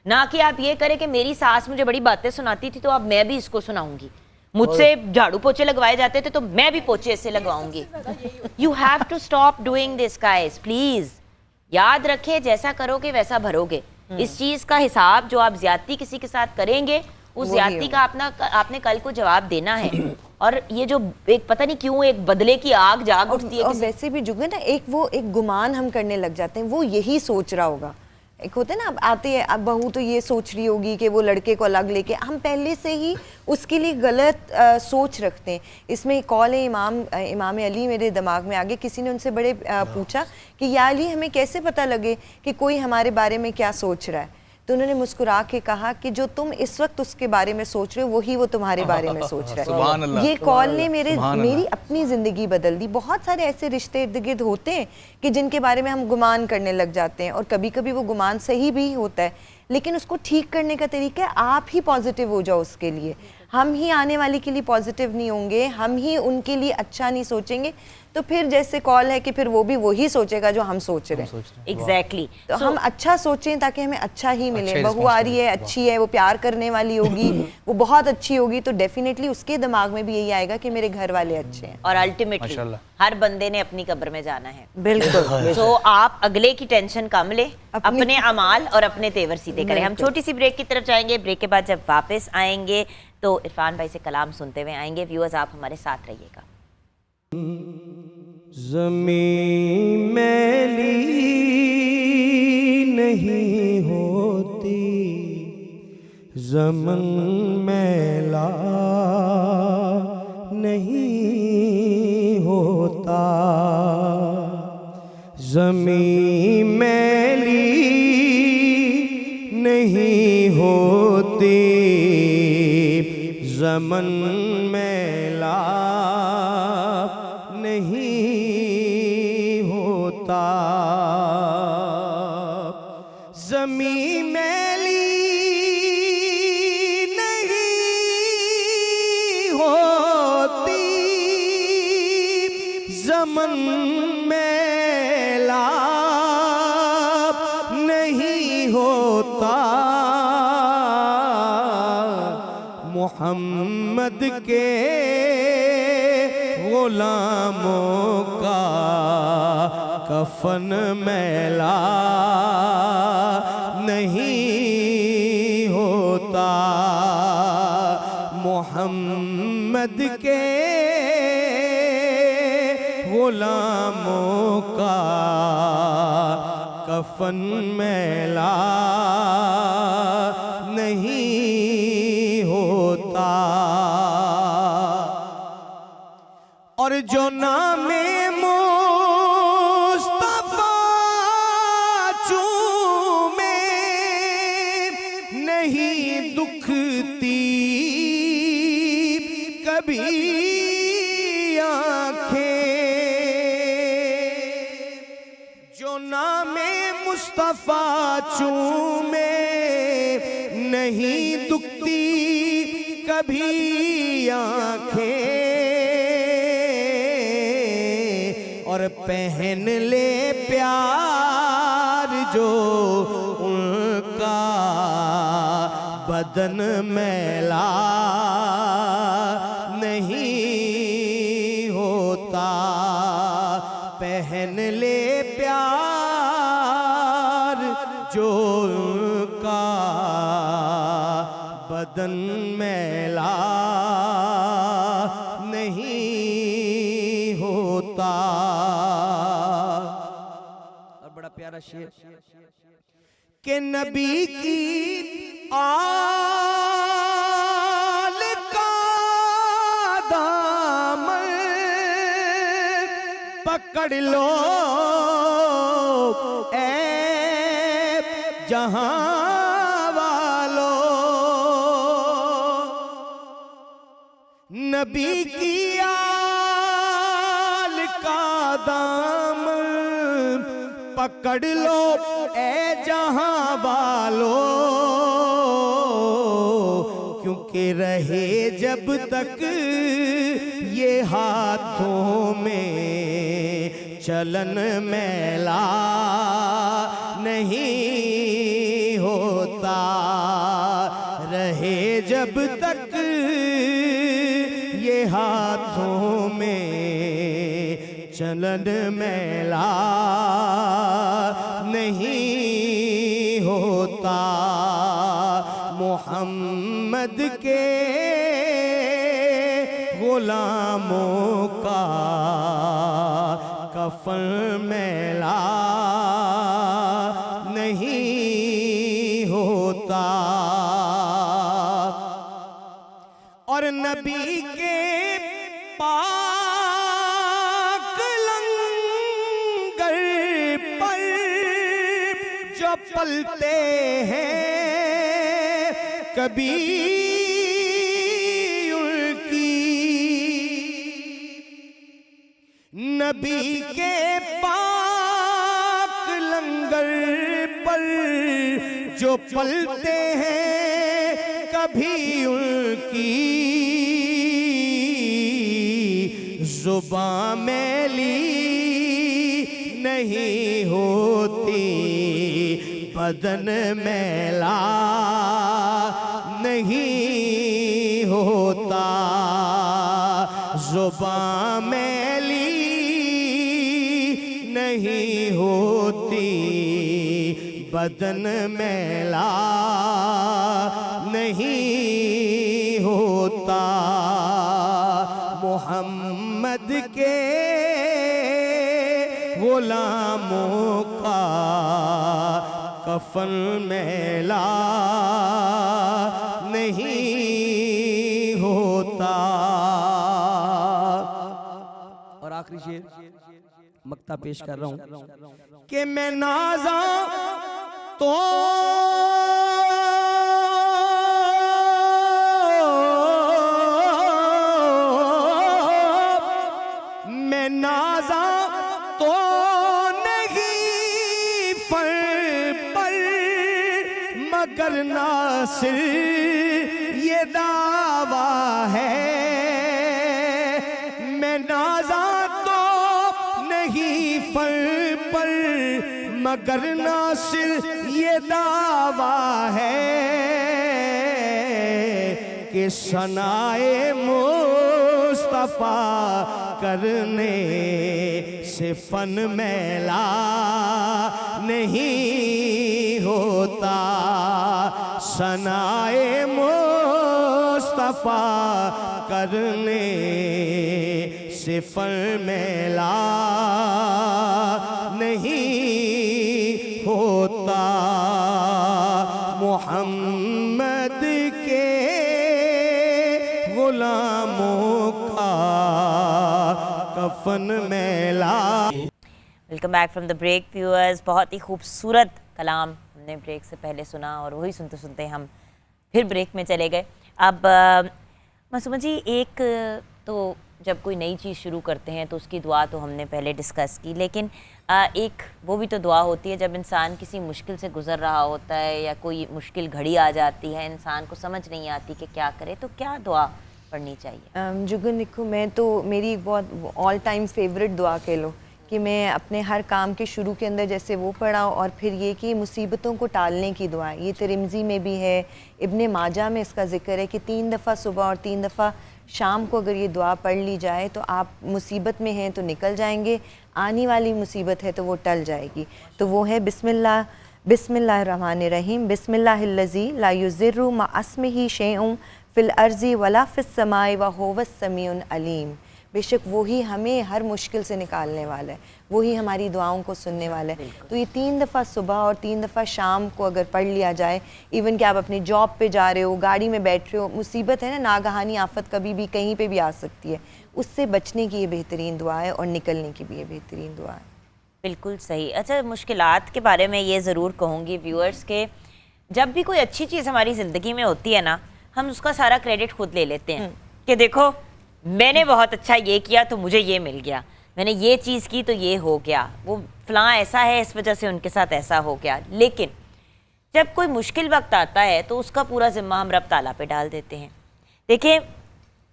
ना कि आप ये करें कि मेरी सास मुझे बड़ी बातें सुनाती थी तो अब मैं भी इसको सुनाऊंगी, मुझसे झाड़ू पोछे लगवाए जाते थे तो मैं भी पोछे इससे लगवाऊंगी। You have to stop doing this guys, please. याद रखें, जैसा करोगे वैसा भरोगे। इस चीज का हिसाब जो आप ज्यादती किसी के साथ करेंगे उस ज्यादती का आपने कल को जवाब देना है। और ये जो एक पता नहीं क्यों एक बदले की आग जाग उठती है। और वैसे भी जुगन ना एक गुमान हम करने लग जाते हैं, वो यही सोच रहा होगा। एक होता है ना, अब आते हैं, अब बहू तो ये सोच रही होगी कि वो लड़के को अलग लेके, हम पहले से ही उसके लिए गलत सोच रखते हैं। इसमें कॉल है इमाम अली मेरे दिमाग में आ गए। किसी ने उनसे बड़े पूछा कि या अली हमें कैसे पता लगे कि कोई हमारे बारे में क्या सोच रहा है? तो उन्होंने मुस्कुरा के कहा कि जो तुम इस वक्त उसके बारे में सोच रहे हो वही वो तुम्हारे बारे में सोच रहा है। ये कॉल ने मेरी अपनी ज़िंदगी बदल दी। बहुत सारे ऐसे रिश्ते इर्द गिर्द होते हैं कि जिनके बारे में हम गुमान करने लग जाते हैं, और कभी कभी वो गुमान सही भी होता है, लेकिन उसको ठीक करने का तरीका है आप ही पॉजिटिव हो जाओ उसके लिए। हम ही आने वाले के लिए पॉजिटिव नहीं होंगे, हम ही उनके लिए अच्छा नहीं सोचेंगे, तो फिर जैसे कॉल है कि फिर वो भी वही सोचेगा जो हम सोच रहे हैं। एग्जैक्टली। तो हम अच्छा सोचें ताकि हमें अच्छा ही मिले। बहू आ रही है, अच्छी है, वो प्यार करने वाली होगी, वो बहुत अच्छी होगी, तो डेफिनेटली उसके दिमाग में भी यही आएगा कि मेरे घर वाले अच्छे हैं। और अल्टीमेटली हर बंदे ने अपनी कब्र में जाना है। बिल्कुल। तो आप अगले की टेंशन कम ले, अपने अमाल और अपने तेवर सीधे करें। हम छोटी सी ब्रेक की तरफ जाएंगे। ब्रेक के बाद जब वापस आएंगे तो इरफान भाई से कलाम सुनते हुए आएंगे। व्यूअर्स, आप हमारे साथ रहिएगा। ज़मीं मैली नहीं होती, ज़मन मैला नहीं होता। ज़मीं मैली नहीं होती, ज़मन मैला नहीं होता। ज़मीं मैली नहीं होती, ज़मन मैला नहीं होता। मोहम्मद के गुलामों का कफन मैला नहीं होता। मोहम्मद के गुलामों का कफन मैला नहीं होता। और जो नामे मुस्तफा चूमे, नहीं दुखती कभी आंखें। जो नामे मुस्तफा चूमे, नहीं दुखती कभी आंखें। और पहन ले प्यार जो उनका बदन मैला नहीं होता। पहन ले प्यार जो उनका बदन मैला नहीं होता। और बड़ा प्यारा शेर के नबी की आल का दामन पकड़ लो ऐ जहां वालों। नबी की आल का दामन पकड़ लो ऐ जहां वालों। क्योंकि रहे जब तक ये हाथों में चलन मैला नहीं होता। रहे जब तक ये हाथों में चलन मैला नहीं होता। मोहम्मद के गुलामों का कफन मैला नहीं होता। और नबी के पाक लंगर पर जो पलते हैं, कभी उनकी नबी के पाक लंगर पर जो पलते हैं, कभी उनकी जुबां मैली नहीं होती, बदन मैला नहीं होता, जुबां मैली नहीं होती, बदन मैला नहीं होता। मोहम्मद के गुलामों का कफन मैला नहीं होता। और आखिरी शेर मक्ता पेश कर रहा हूं कि मैं नाज़ा तो मैं नाज़ा तो नहीं पर मगर नासिर ये दावा है। मैं नाज़ा तो नहीं पर मगर नासिर ये दावा है कि सनाए मुस्तफ़ा करने से फन मैला नहीं होता। सनाए मुस्तफ़ा करने से फन मैला नहीं होता। मोहम्मद के गुलामों का कफन मैला। Welcome back from the break viewers. बहुत ही खूबसूरत कलाम हमने ब्रेक से पहले सुना और वही सुनते सुनते हम फिर ब्रेक में चले गए। अब मासूमा जी, एक तो जब कोई नई चीज़ शुरू करते हैं तो उसकी दुआ तो हमने पहले डिस्कस की, लेकिन एक वो भी तो दुआ होती है जब इंसान किसी मुश्किल से गुज़र रहा होता है या कोई मुश्किल घड़ी आ जाती है, इंसान को समझ नहीं आती कि क्या करे, तो क्या दुआ पढ़नी चाहिए? जुगन देखो, मैं तो मेरी बहुत ऑल टाइम फेवरेट दुआ कह लो कि मैं अपने हर काम के शुरू के अंदर जैसे वो पढ़ा, और फिर ये कि मुसीबतों को टालने की दुआ। ये तिरमिज़ी में भी है, इब्ने माजा में इसका ज़िक्र है कि 3 दफ़ा सुबह और 3 दफ़ा शाम को अगर ये दुआ पढ़ ली जाए तो आप मुसीबत में हैं तो निकल जाएंगे, आने वाली मुसीबत है तो वो टल जाएगी। तो वो है बिस्मिल्लाहिर्रहमानिर्रहीम, बिस्मिल्लाहिल्लज़ी ला युज़िर्रु मा अस्मिही शैउन फ़िल अर्ज़ि वला फ़िस समाई व हुवस समीउन अलीम। बेशक वही हमें हर मुश्किल से निकालने वाला है, वही हमारी दुआओं को सुनने वाला है। तो ये 3 दफ़ा सुबह और 3 दफ़ा शाम को अगर पढ़ लिया जाए, इवन कि आप अपनी जॉब पे जा रहे हो, गाड़ी में बैठ रहे हो, मुसीबत है ना, नागहानी आफत कभी भी कहीं पे भी आ सकती है, उससे बचने की ये बेहतरीन दुआ है और निकलने की भी ये बेहतरीन दुआ है। बिल्कुल सही। अच्छा, मुश्किलात के बारे में ये ज़रूर कहूँगी व्यूअर्स के जब भी कोई अच्छी चीज़ हमारी ज़िंदगी में होती है ना, हम उसका सारा क्रेडिट खुद ले लेते हैं कि देखो मैंने बहुत अच्छा ये किया तो मुझे ये मिल गया, मैंने ये चीज़ की तो ये हो गया, वो फलां ऐसा है इस वजह से उनके साथ ऐसा हो गया। लेकिन जब कोई मुश्किल वक्त आता है तो उसका पूरा ज़िम्मा हम रब ताला पे डाल देते हैं। देखिए,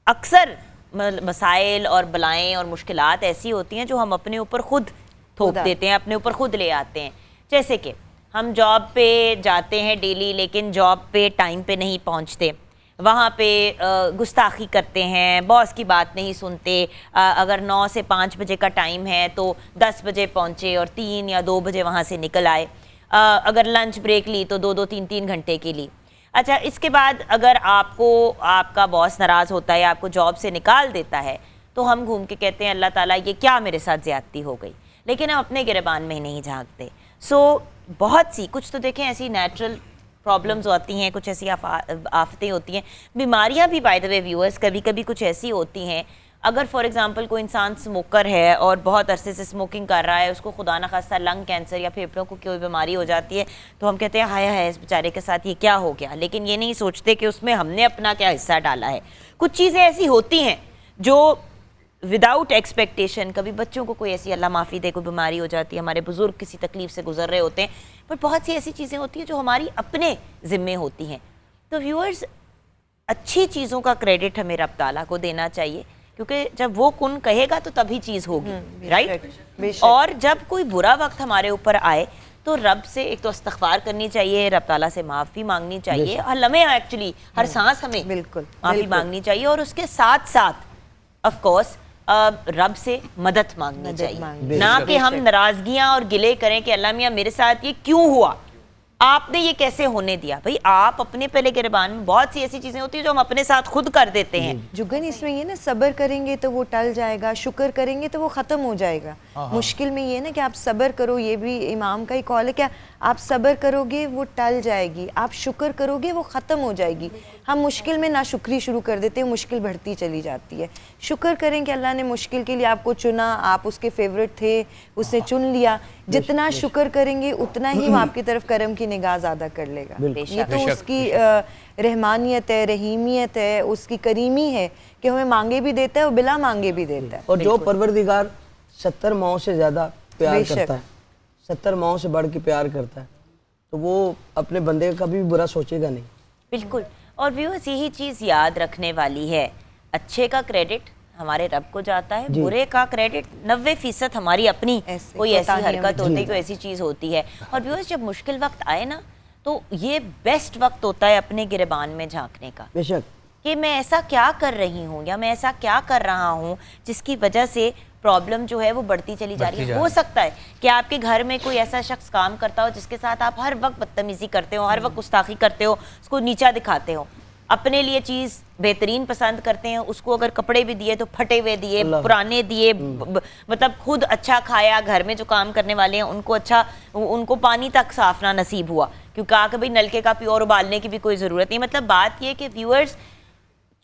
अक्सर मसाइल और बलाएं और मुश्किलात ऐसी होती हैं जो हम अपने ऊपर खुद थोप देते हैं, अपने ऊपर खुद ले आते हैं। जैसे कि हम जॉब पे जाते हैं डेली, लेकिन जॉब पे टाइम पे नहीं पहुंचते, वहाँ पे गुस्ताखी करते हैं, बॉस की बात नहीं सुनते, अगर 9 से 5 बजे का टाइम है तो 10 बजे पहुँचे और 3 या 2 बजे वहाँ से निकल आए, अगर लंच ब्रेक ली तो 2-2 3-3 घंटे की ली। अच्छा, इसके बाद अगर आपका बॉस नाराज़ होता है, आपको जॉब से निकाल देता है, तो हम घूम के कहते हैं अल्लाह ताला ये क्या मेरे साथ ज़्यादती हो गई, लेकिन हम अपने गिरबान में नहीं झांकते। सो बहुत सी कुछ तो देखें ऐसी नेचुरल प्रॉब्लम्स होती हैं, कुछ ऐसी आफतें होती हैं, बीमारियां भी बाय द वे व्यूअर्स कभी कभी कुछ ऐसी होती हैं। अगर फॉर एग्जांपल कोई इंसान स्मोकर है और बहुत अरसे से स्मोकिंग कर रहा है, उसको खुदा न खास्ता लंग कैंसर या फेफड़ों को कोई बीमारी हो जाती है, तो हम कहते हैं हाय हाय इस बेचारे के साथ ये क्या हो गया, लेकिन ये नहीं सोचते कि उसमें हमने अपना क्या हिस्सा डाला है। कुछ चीज़ें ऐसी होती हैं जो विदाउट एक्सपेक्टेशन, कभी बच्चों को कोई ऐसी अल्लाह माफ़ी दे कोई बीमारी हो जाती है, हमारे बुज़ुर्ग किसी तकलीफ़ से गुजर रहे होते हैं, पर बहुत सी ऐसी चीज़ें होती हैं जो हमारी अपने ज़िम्मे होती हैं। तो व्यूअर्स, अच्छी चीज़ों का क्रेडिट हमें रब ताला को देना चाहिए, क्योंकि जब वो कुन कहेगा तो तभी चीज़ होगी, राइट। बेशक। और जब कोई बुरा वक्त हमारे ऊपर आए तो रब से एक तो इस्तग़फ़ार करनी चाहिए, रब ताला से माफ़ी मांगनी चाहिए, हर लम्हे एक्चुअली हर सांस हमें बिल्कुल, माफ़ी बिल्कुल। मांगनी चाहिए, और उसके साथ साथ ऑफ कोर्स रब से मदद मांगनी चाहिए, मांगनी ना कि हम नाराज़गियाँ और गिले करें कि अल्लाह मियाँ मेरे साथ ये क्यों हुआ, आपने ये कैसे होने दिया। भाई आप अपने पहले गिरबान में बहुत सी ऐसी चीज़ें होती हैं जो हम अपने साथ खुद कर देते हैं। जुगन इसमें ये ना, सब्र करेंगे तो वो टल जाएगा, शुक्र करेंगे तो वो ख़त्म हो जाएगा। मुश्किल में ये ना कि आप सब्र करो, ये भी इमाम का ही कॉल है, क्या आप सब्र करोगे वो टल जाएगी, आप शुक्र करोगे वो ख़त्म हो जाएगी। हम मुश्किल में नाशुक्री शुरू कर देते हैं, मुश्किल बढ़ती चली जाती है। शुक्र करें कि अल्लाह ने मुश्किल के लिए आपको चुना, आप उसके फेवरेट थे, उसने चुन लिया। जितना शुक्र करेंगे उतना ही वो आपकी तरफ करम की निगाह ज़्यादा कर लेगा। ये तो उसकी रहमानियत है, रहीमियत है, उसकी करीमी है कि हमें मांगे भी देता है और बिला मांगे भी देता है। और जो परवरदिगार 70 माओं से ज़्यादा प्यार बेशक। करता है, 70 माओं से बढ़ के प्यार करता है, तो वो अपने बंदे का कभी भी बुरा सोचेगा नहीं। बिल्कुल। और व्यूअर्स यही चीज़ याद रखने वाली है, अच्छे का क्रेडिट हमारे रब को जाता है, बुरे का क्रेडिट 90% हमारी अपनी कोई ऐसी हरकत होती है, कोई ऐसी चीज़ होती है। और व्यूअर्स जब मुश्किल वक्त आए ना तो ये बेस्ट वक्त होता है अपने गिरबान में झांकने का, बेशक कि मैं ऐसा क्या कर रही हूँ या मैं ऐसा क्या कर रहा हूँ जिसकी वजह से प्रॉब्लम जो है वो बढ़ती चली जा रही है। हो सकता है कि आपके घर में कोई ऐसा शख्स काम करता हो जिसके साथ आप हर वक्त बदतमीजी करते हो, हर वक्त गुस्ताखी करते हो, उसको नीचा दिखाते हो, अपने लिए चीज़ बेहतरीन पसंद करते हैं, उसको अगर कपड़े भी दिए तो फटे हुए दिए, पुराने दिए, मतलब खुद अच्छा खाया, घर में जो काम करने वाले हैं उनको अच्छा, उनको पानी तक साफ ना नसीब हुआ क्योंकि आके भाई नलके का प्योर उबालने की भी कोई ज़रूरत नहीं। मतलब बात ये कि व्यूअर्स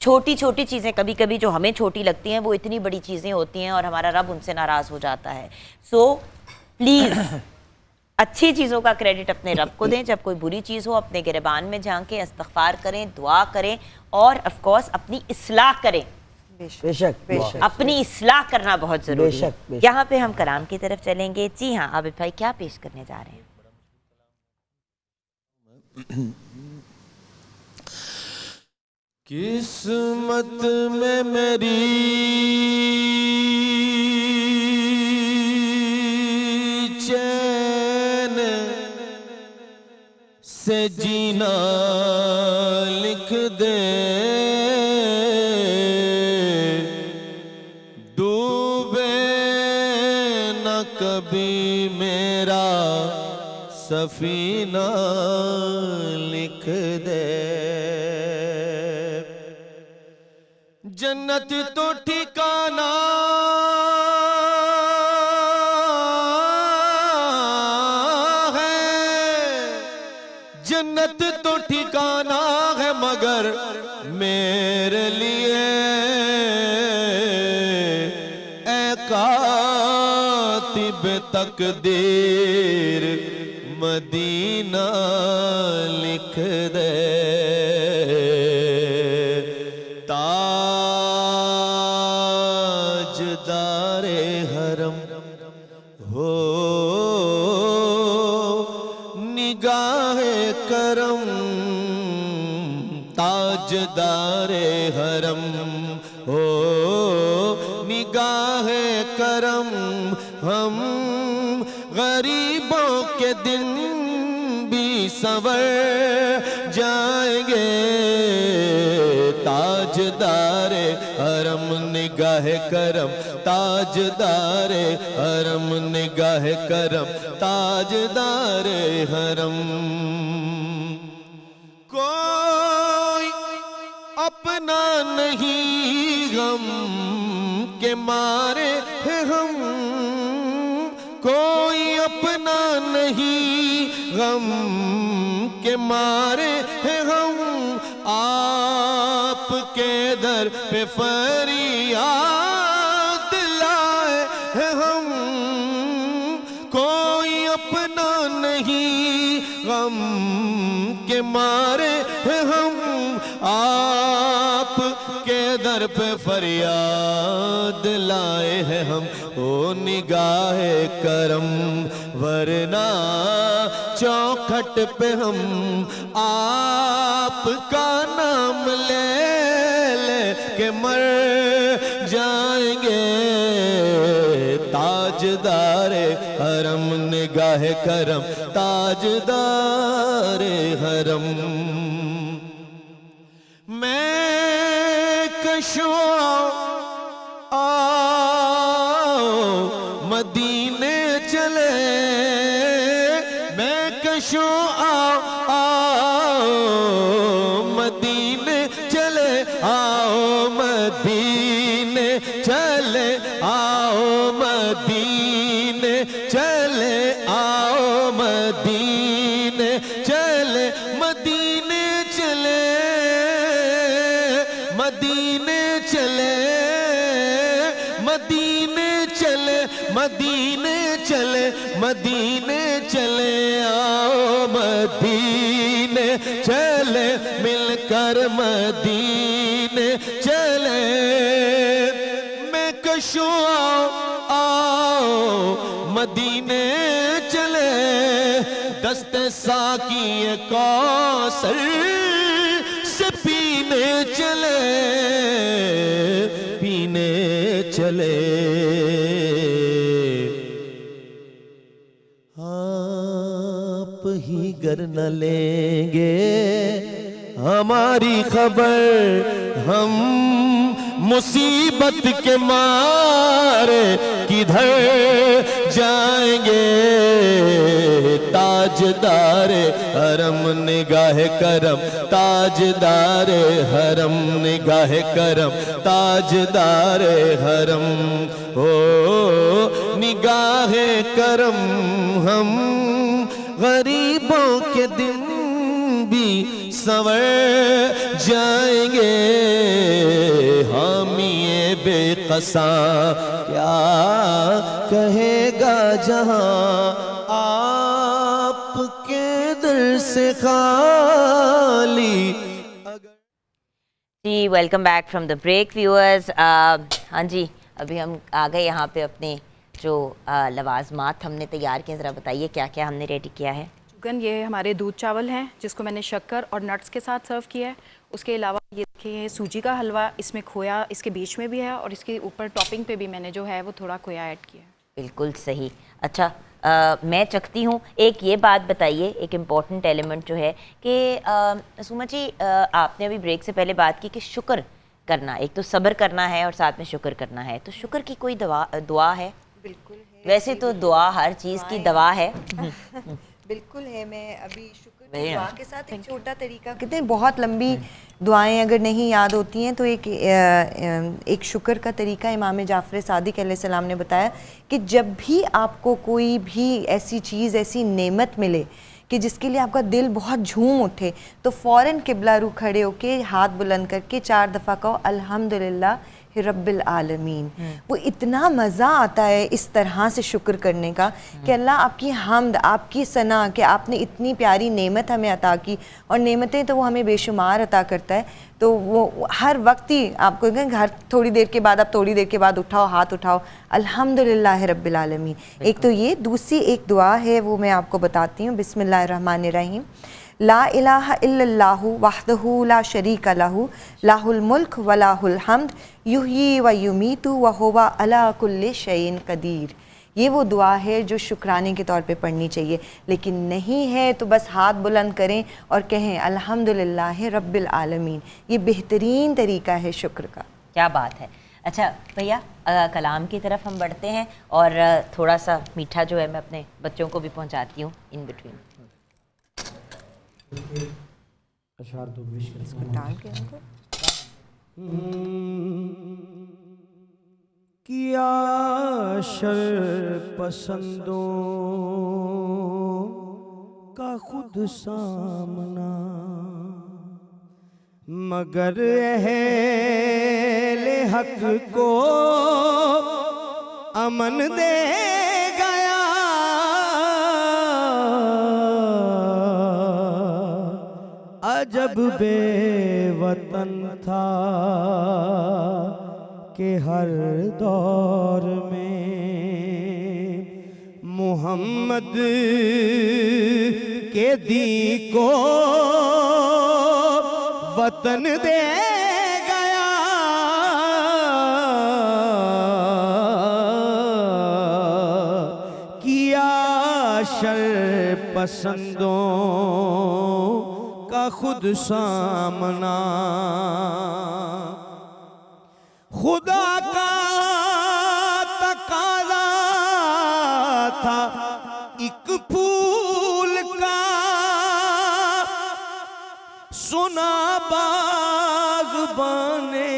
छोटी छोटी चीज़ें कभी कभी जो हमें छोटी लगती हैं वो इतनी बड़ी चीज़ें होती हैं और हमारा रब उनसे नाराज़ हो जाता है। सो प्लीज़ अच्छी चीज़ों का क्रेडिट अपने रब को दें, जब कोई बुरी चीज़ हो अपने गिरबान में झांकें, इस्तग़फ़ार करें, दुआ करें और ऑफ कोर्स अपनी इस्लाह करें। बेशक बेशक अपनी इस्लाह करना बहुत ज़रूरी है। बेशक, बेशक। यहाँ पे हम कलाम की तरफ चलेंगे। जी हाँ आबिद भाई, क्या पेश करने जा रहे हैं? किस्मत में मेरी चैन से जीना लिख दे, डूबे न कभी मेरा सफीना लिख दे। जन्नत तो ठिकाना है, जन्नत तो ठिकाना है मगर मेरे लिए ऐ कातिब तकदीर मदीना लिख दे। ताजदारे हरम हो निगाहे करम, ताजदारे हरम हो निगाहे करम, हम गरीबों के दिन भी संवर जाएंगे। ताजदारे हरम निगाहे करम, ताजदारे हरम निगाहे करम, ताजदारे हरम। कोई अपना नहीं गम के मारे हैं हम, कोई अपना नहीं गम के मारे हैं हम, आपके दर पे फरियाद लाए हैं हम। कोई अपना नहीं गम के मारे हैं हम, आपके दर पे फरियाद लाए हैं हम। ओ निगाहे करम वरना चौखट पे हम आपका नाम ले ले के मर जाएंगे ताजदारे हरम निगाह करम ताजदारे हरम। मैं कशो मदीने चले, मैं कशो मदीने चले आओ मदीने चले आओ मदीने चले आओ मदीने चले मदीने चले मदीने चले मदीने चले मदीने चले मदीने चले आओ मदीने चले मिलकर मदीने चले। मैं कशो आओ मदीने चले दस्ते साकी कौसर से पीने चले पीने चले। आप ही गर न लेंगे हमारी खबर हम मुसीबत के मारे किधर जाएंगे ताजदारे हरम निगाह करम ताजदारे हरम निगाह करम ताजदारे हरम। ओ निगाह करम हम गरीबों के दिन भी संवर जाएंगे हामिए बेकसा क्या कहेगा जहां आपके दर से खाली। जी welcome back from the break viewers. हाँ जी, अभी हम आ गए यहाँ पे अपने जो लवाजमात हमने तैयार किए, ज़रा बताइए क्या क्या हमने रेडी किया है। जुगन, ये हमारे दूध चावल हैं जिसको मैंने शक्कर और नट्स के साथ सर्व किया है। उसके अलावा ये देखिए सूजी का हलवा, इसमें खोया इसके बीच में भी है और इसके ऊपर टॉपिंग पे भी मैंने जो है वो थोड़ा खोया ऐड किया है। बिल्कुल सही। अच्छा मैं चखती हूँ। एक ये बात बताइए, एक इम्पॉर्टेंट एलिमेंट जो है कि सुमा जी आपने अभी ब्रेक से पहले बात की कि शुक्र करना, एक तो सब्र करना है और साथ में शुक्र करना है, तो शुक्र की कोई दुआ है? बिल्कुल है। वैसे तो दुआ हर चीज़ की दवा है। बिल्कुल है। मैं अभी शुक्र की दुआ के साथ एक छोटा तरीका, कहते हैं बहुत लंबी दुआएं अगर नहीं याद होती हैं तो एक शुक्र का तरीका इमाम जाफ़र सादिक अलैहिस्सलाम ने बताया कि जब भी आपको कोई भी ऐसी चीज़, ऐसी नेमत मिले कि जिसके लिए आपका दिल बहुत झूम उठे, तो फ़ौरन किबला रू खड़े होके हाथ बुलंद करके 4 दफ़ा कहो अल्हम्दुलिल्लाह रब्बिल आलमीन। वो इतना मज़ा आता है इस तरह से शुक्र करने का कि अल्लाह आपकी हम्द, आपकी सना कि आपने इतनी प्यारी नेमत हमें अता की, और नेमतें तो वो हमें बेशुमार अता करता है। तो वो हर वक्त ही आपको घर थोड़ी देर के बाद, आप थोड़ी देर के बाद उठाओ, हाथ उठाओ अल्हम्दुलिल्लाह रब्बिल आलमीन। एक तो ये, दूसरी एक दुआ है वो मैं आपको बताती हूँ। बिस्मिल्लाहिर्रहमानिर्रहीम। ला इलाहा इल्लल्लाहु वहदहु ला शरीका लहु लाहुल मुल्क व लाहुल हम्द युहयी व युमीतु व हुवा अला कुल्लि शैइन कदीर। ये वो दुआ है जो शुक्राने के तौर पे पढ़नी चाहिए, लेकिन नहीं है तो बस हाथ बुलंद करें और कहें अल्हम्दुलिल्लाह रब्बिल आलमीन। ये बेहतरीन तरीका है शुक्र का। क्या बात है। अच्छा भैया, कलाम की तरफ हम बढ़ते हैं और थोड़ा सा मीठा जो है मैं अपने बच्चों को भी पहुंचाती हूँ इन बिटवीन। किया शर पसंदों का खुद सामना, मगर अहले हक को अमन दे गया। अजब बेवतन था कि हर दौर में मोहम्मद के दी को वतन दे गया। शर पसंदों का खुद सामना, खुदा का तकाज़ा था एक फूल का, सुना बाग़बाने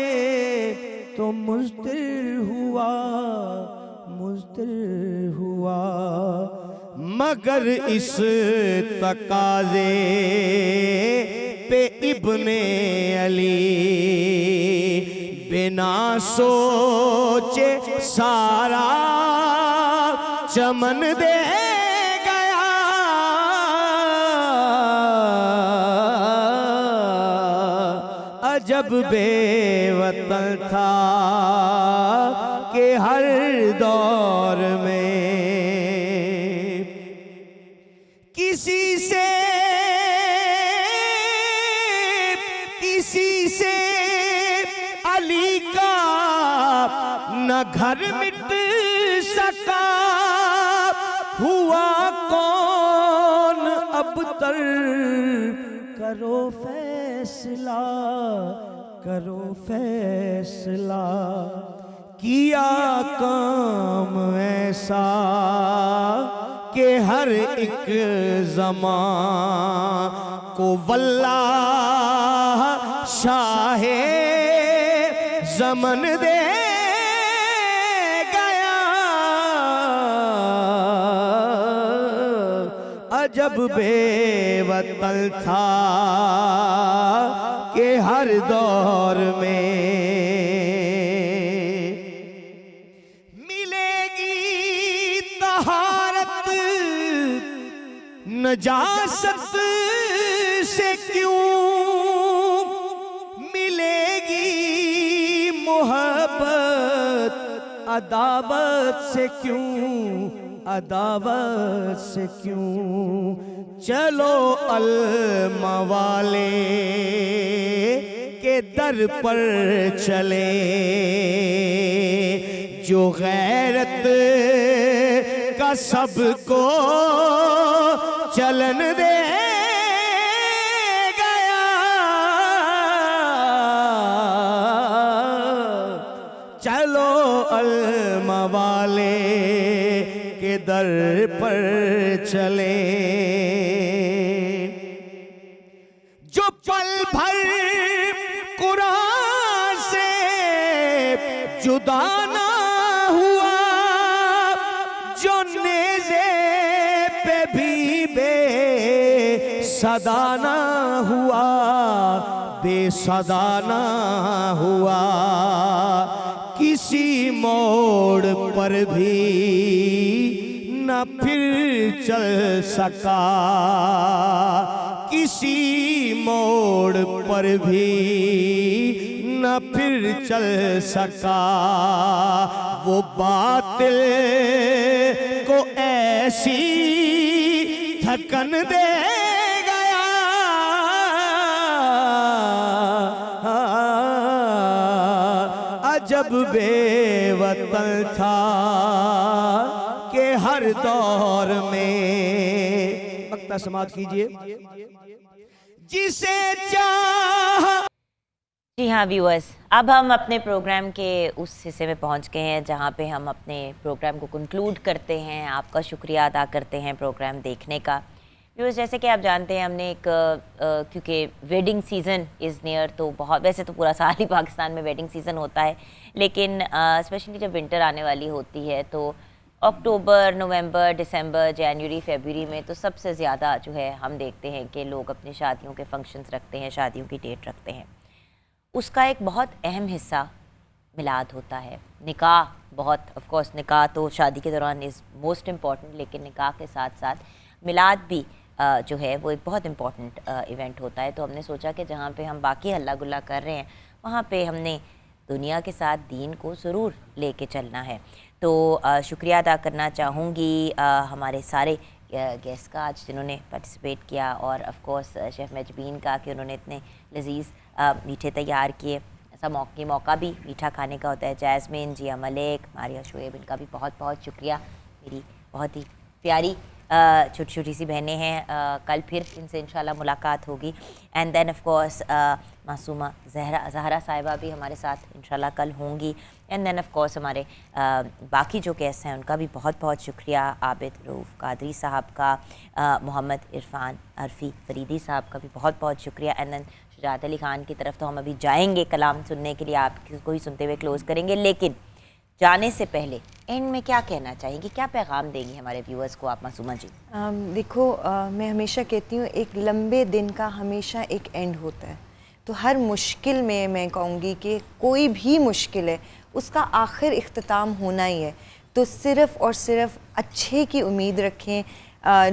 तो मुज़्दिर हुआ, मुज़्दिर हुआ। मगर इस तकाज़े पे इब्ने अली बिना सोचे सारा चमन दे गया। अजब बेवतन था कि हर दौर में किसी से अली का न घर मिट सका, हुआ कौन अब तर करो फैसला, करो फैसला। किया काम ऐसा कि हर एक ज़मान को वल्लाह शाहे ज़मन दे गया। अजब बेवतन था कि हर दौर में मिलेगी तहारत नजासत से क्यों, मिलेगी मोहब्बत अदावत से क्यों, अदावत से क्यों। चलो अलमवाले के दर पर चले, जो गैरत का सबको चलन दे गया। चलो अलमवाले के दर पर चले, जो पल भर कुरान से जुदा ना हुआ, जो नेज़े पे भी बेसदा ना हुआ, बेसदा ना हुआ। किसी मोड़ पर भी न फिर चल सका, किसी मोड़ पर भी न फिर चल सका। वो बातिल को ऐसी थकन दे गया, अजब बेवतन था कि हर दौर में। वक्ता समाप्त कीजिए। जिसे चाह। जी हाँ व्यूअर्स, अब हम अपने प्रोग्राम के उस हिस्से में पहुंच गए हैं जहां पे हम अपने प्रोग्राम को कंक्लूड करते हैं। आपका शुक्रिया अदा करते हैं प्रोग्राम देखने का। व्यूअर्स, जैसे कि आप जानते हैं हमने एक क्योंकि वेडिंग सीज़न इज़ नियर, तो बहुत, वैसे तो पूरा साल ही पाकिस्तान में वेडिंग सीज़न होता है, लेकिन स्पेशली जब विंटर आने वाली होती है तो अक्टूबर, नवंबर, दिसंबर, जनवरी, फरवरी में तो सबसे ज़्यादा जो है हम देखते हैं कि लोग अपनी शादियों के फंक्शंस रखते हैं, शादियों की डेट रखते हैं। उसका एक बहुत अहम हिस्सा मिलाद होता है। निकाह बहुत, ऑफ कोर्स निकाह तो शादी के दौरान इज़ मोस्ट इम्पॉर्टेंट, लेकिन निकाह के साथ साथ मिलाद भी जो है वो एक बहुत इम्पॉर्टेंट इवेंट होता है। तो हमने सोचा कि जहाँ पे हम बाकी हल्ला गुल्ला कर रहे हैं वहाँ पे हमने दुनिया के साथ दीन को ज़रूर लेके चलना है। तो शुक्रिया अदा करना चाहूँगी हमारे सारे गेस्ट का आज जिन्होंने पार्टिसिपेट किया, और ऑफ कोर्स शेफ़ मजबीन का कि उन्होंने इतने लजीज़ मीठे तैयार किए। ऐसा मौका भी मीठा खाने का होता है। जैस्मिन, जिया मलिक, मारिया शुएब, इनका भी बहुत बहुत शुक्रिया। मेरी बहुत ही प्यारी छोटी छोटी सी बहनें हैं, कल फिर इनसे इंशाल्लाह मुलाकात होगी। And then of course Masooma Zahra sahiba भी हमारे साथ इंशाल्लाह कल होंगी। एंड देन ऑफ कोर्स हमारे बाकी जो गेस्ट हैं उनका भी बहुत बहुत शुक्रिया, आबिद रऊफ़ कादरी साहब का, मोहम्मद इरफान अरफी फरीदी साहब का भी बहुत बहुत शुक्रिया। एंड देन शुजात अली खान की तरफ तो हम अभी जाएंगे कलाम सुनने के लिए, आपको ही सुनते हुए क्लोज़ करेंगे। लेकिन जाने से पहले एंड में क्या कहना चाहेंगी, क्या पैगाम देंगी हमारे व्यूअर्स को आप मासूमा जी? देखो, मैं हमेशा कहती हूँ एक लंबे दिन का हमेशा एक एंड होता है। तो हर मुश्किल में मैं कहूँगी कि कोई भी मुश्किल है उसका आखिर इख्तिताम होना ही है। तो सिर्फ़ और सिर्फ अच्छे की उम्मीद रखें।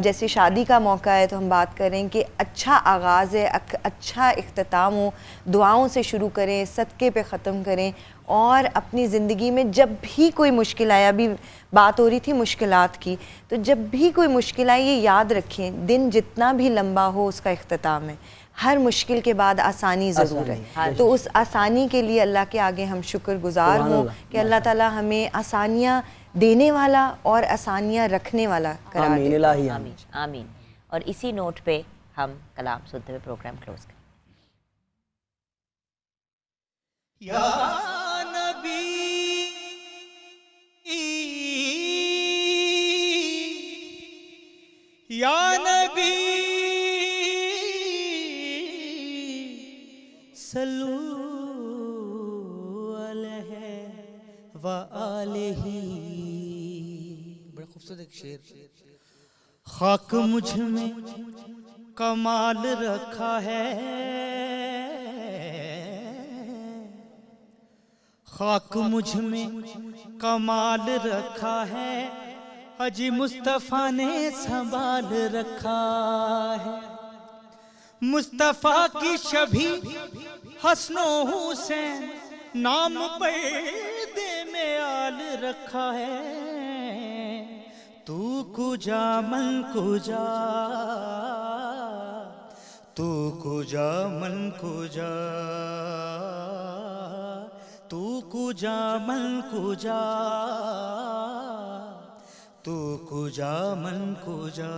जैसे शादी का मौका है तो हम बात करें कि अच्छा आगाज़ है, अच्छा इख्तिताम हो, दुआओं से शुरू करें, सदक़े पे ख़त्म करें। और अपनी ज़िंदगी में जब भी कोई मुश्किल आए, अभी बात हो रही थी मुश्किलात की, तो जब भी कोई मुश्किल आए ये याद रखें, दिन जितना भी लंबा हो उसका इख्तिताम है। हर मुश्किल के बाद आसानी ज़रूर है। तो उस आसानी के लिए अल्लाह के आगे हम शुक्रगुज़ार हों कि अल्लाह ताला हमें आसानियाँ देने वाला और आसानियाँ रखने वाला करार दे। आमीन आमीन। और इसी नोट पे हम कलाम सुनते हुए प्रोग्राम क्लोज करें। या नबी या नबी सल्लू अलैहि व आलिही। बड़ा खूबसूरत एक शेर। खाक मुझ में कमाल रखा है, खाक मुझ में कमाल रखा है, हाजी मुस्तफ़ा ने संभाल रखा है। मुस्तफ़ा की शभी हसनो हुसैन नाम पर्दे में आल रखा है। तू कुजा मन कुजा, तू कुजा मन कुजा, तू कुजा मन कुजा, तू कुजा मन कुजा।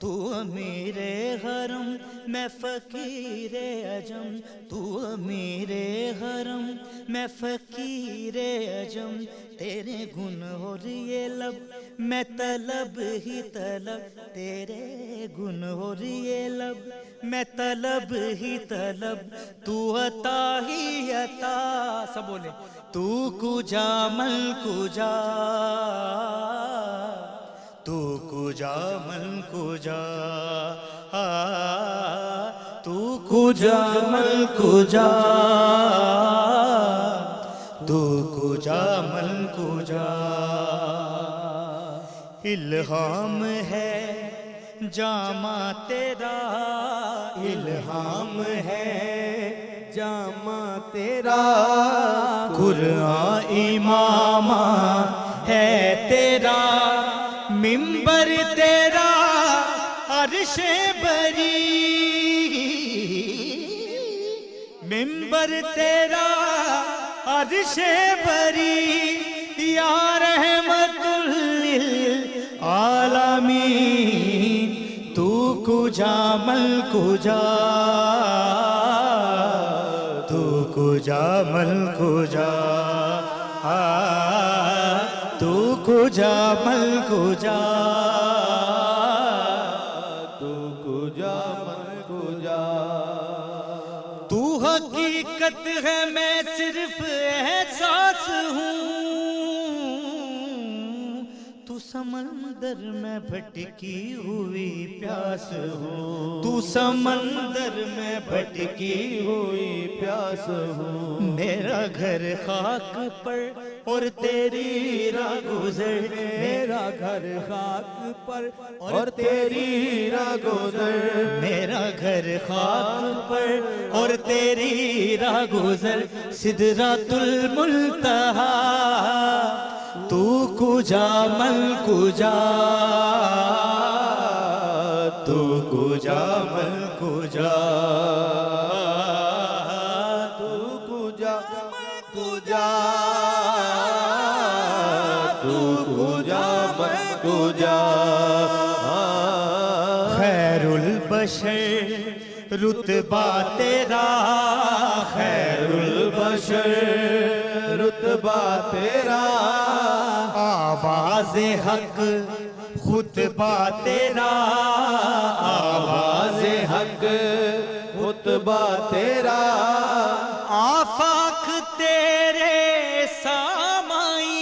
तू मेरे हरम मैं फ़कीरे अजम, तू मेरे हरम मैं फ़कीरे अजम। तेरे गुन और ये लब मैं तलब ही तलब, तेरे गुन और ये लब मैं तलब ही तलब। तू अता ही अता, सब बोले तू कुजा मन कुजा, तू कुजा मन कुजा, तू कुजा मन कुजा, तू कुजा मन कुजा। इल्हाम है जामा तेरा, इल्हाम है जामा तेरा। कुरान इमामा है तेरा, मिंबर तेरा अर्शे बरी, मिंबर तेरा अर्शे बरी। या रहमतुल लिल आलमीन, तू कुजा मल कुजा, तू कुजा मल कुजा, तू कुजा मल कुजा, तू कुजा मल कुजा। तू हकीकत है मैं सिर्फ एहसास हूँ, तू समंदर में भटकी हुई प्यास हूँ, तू समंदर में भटकी हुई प्यास हूँ। मेरा घर खाक पर और तेरी राह गुजर, मेरा घर खाक पर और तेरी राह गुजर। मेरा घर खाक पर और तेरी राह गुजर। सिदरातुल मुल्तहा तू कुजा मल कुजा, तू कुजा मल कुजा, तू कुजा कुजा, तू कुजा मल कुजा। बशर रुतबा तेरा, खैरुल बशर रुतबा तेरा, आवाज़ हक खुतबा तेरा, आवाज़ हक खुतबा तेरा, आफाक तेरे सामाई,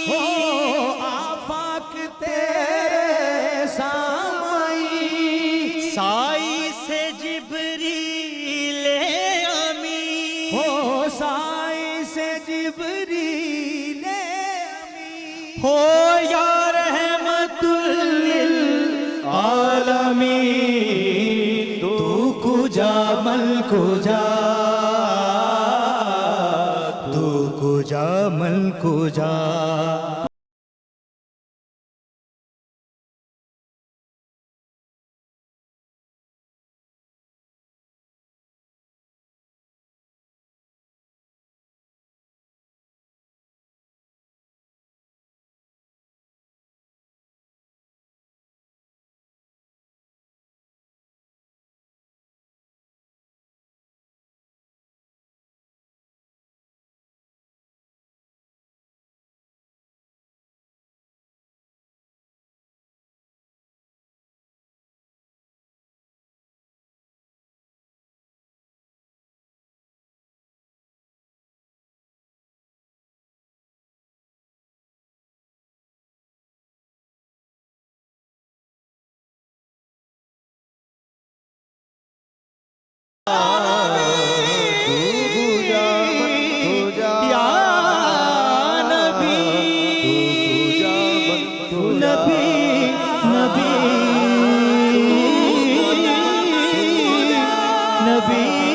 आफाक तेरे सामाई, साई से जिब्रील अमी, हो साई से जिब्रील अमी, हो या रहमतुल लिल आलमीन, तू कुजा मल कुजा, तू कुजा मल कुजा। नबी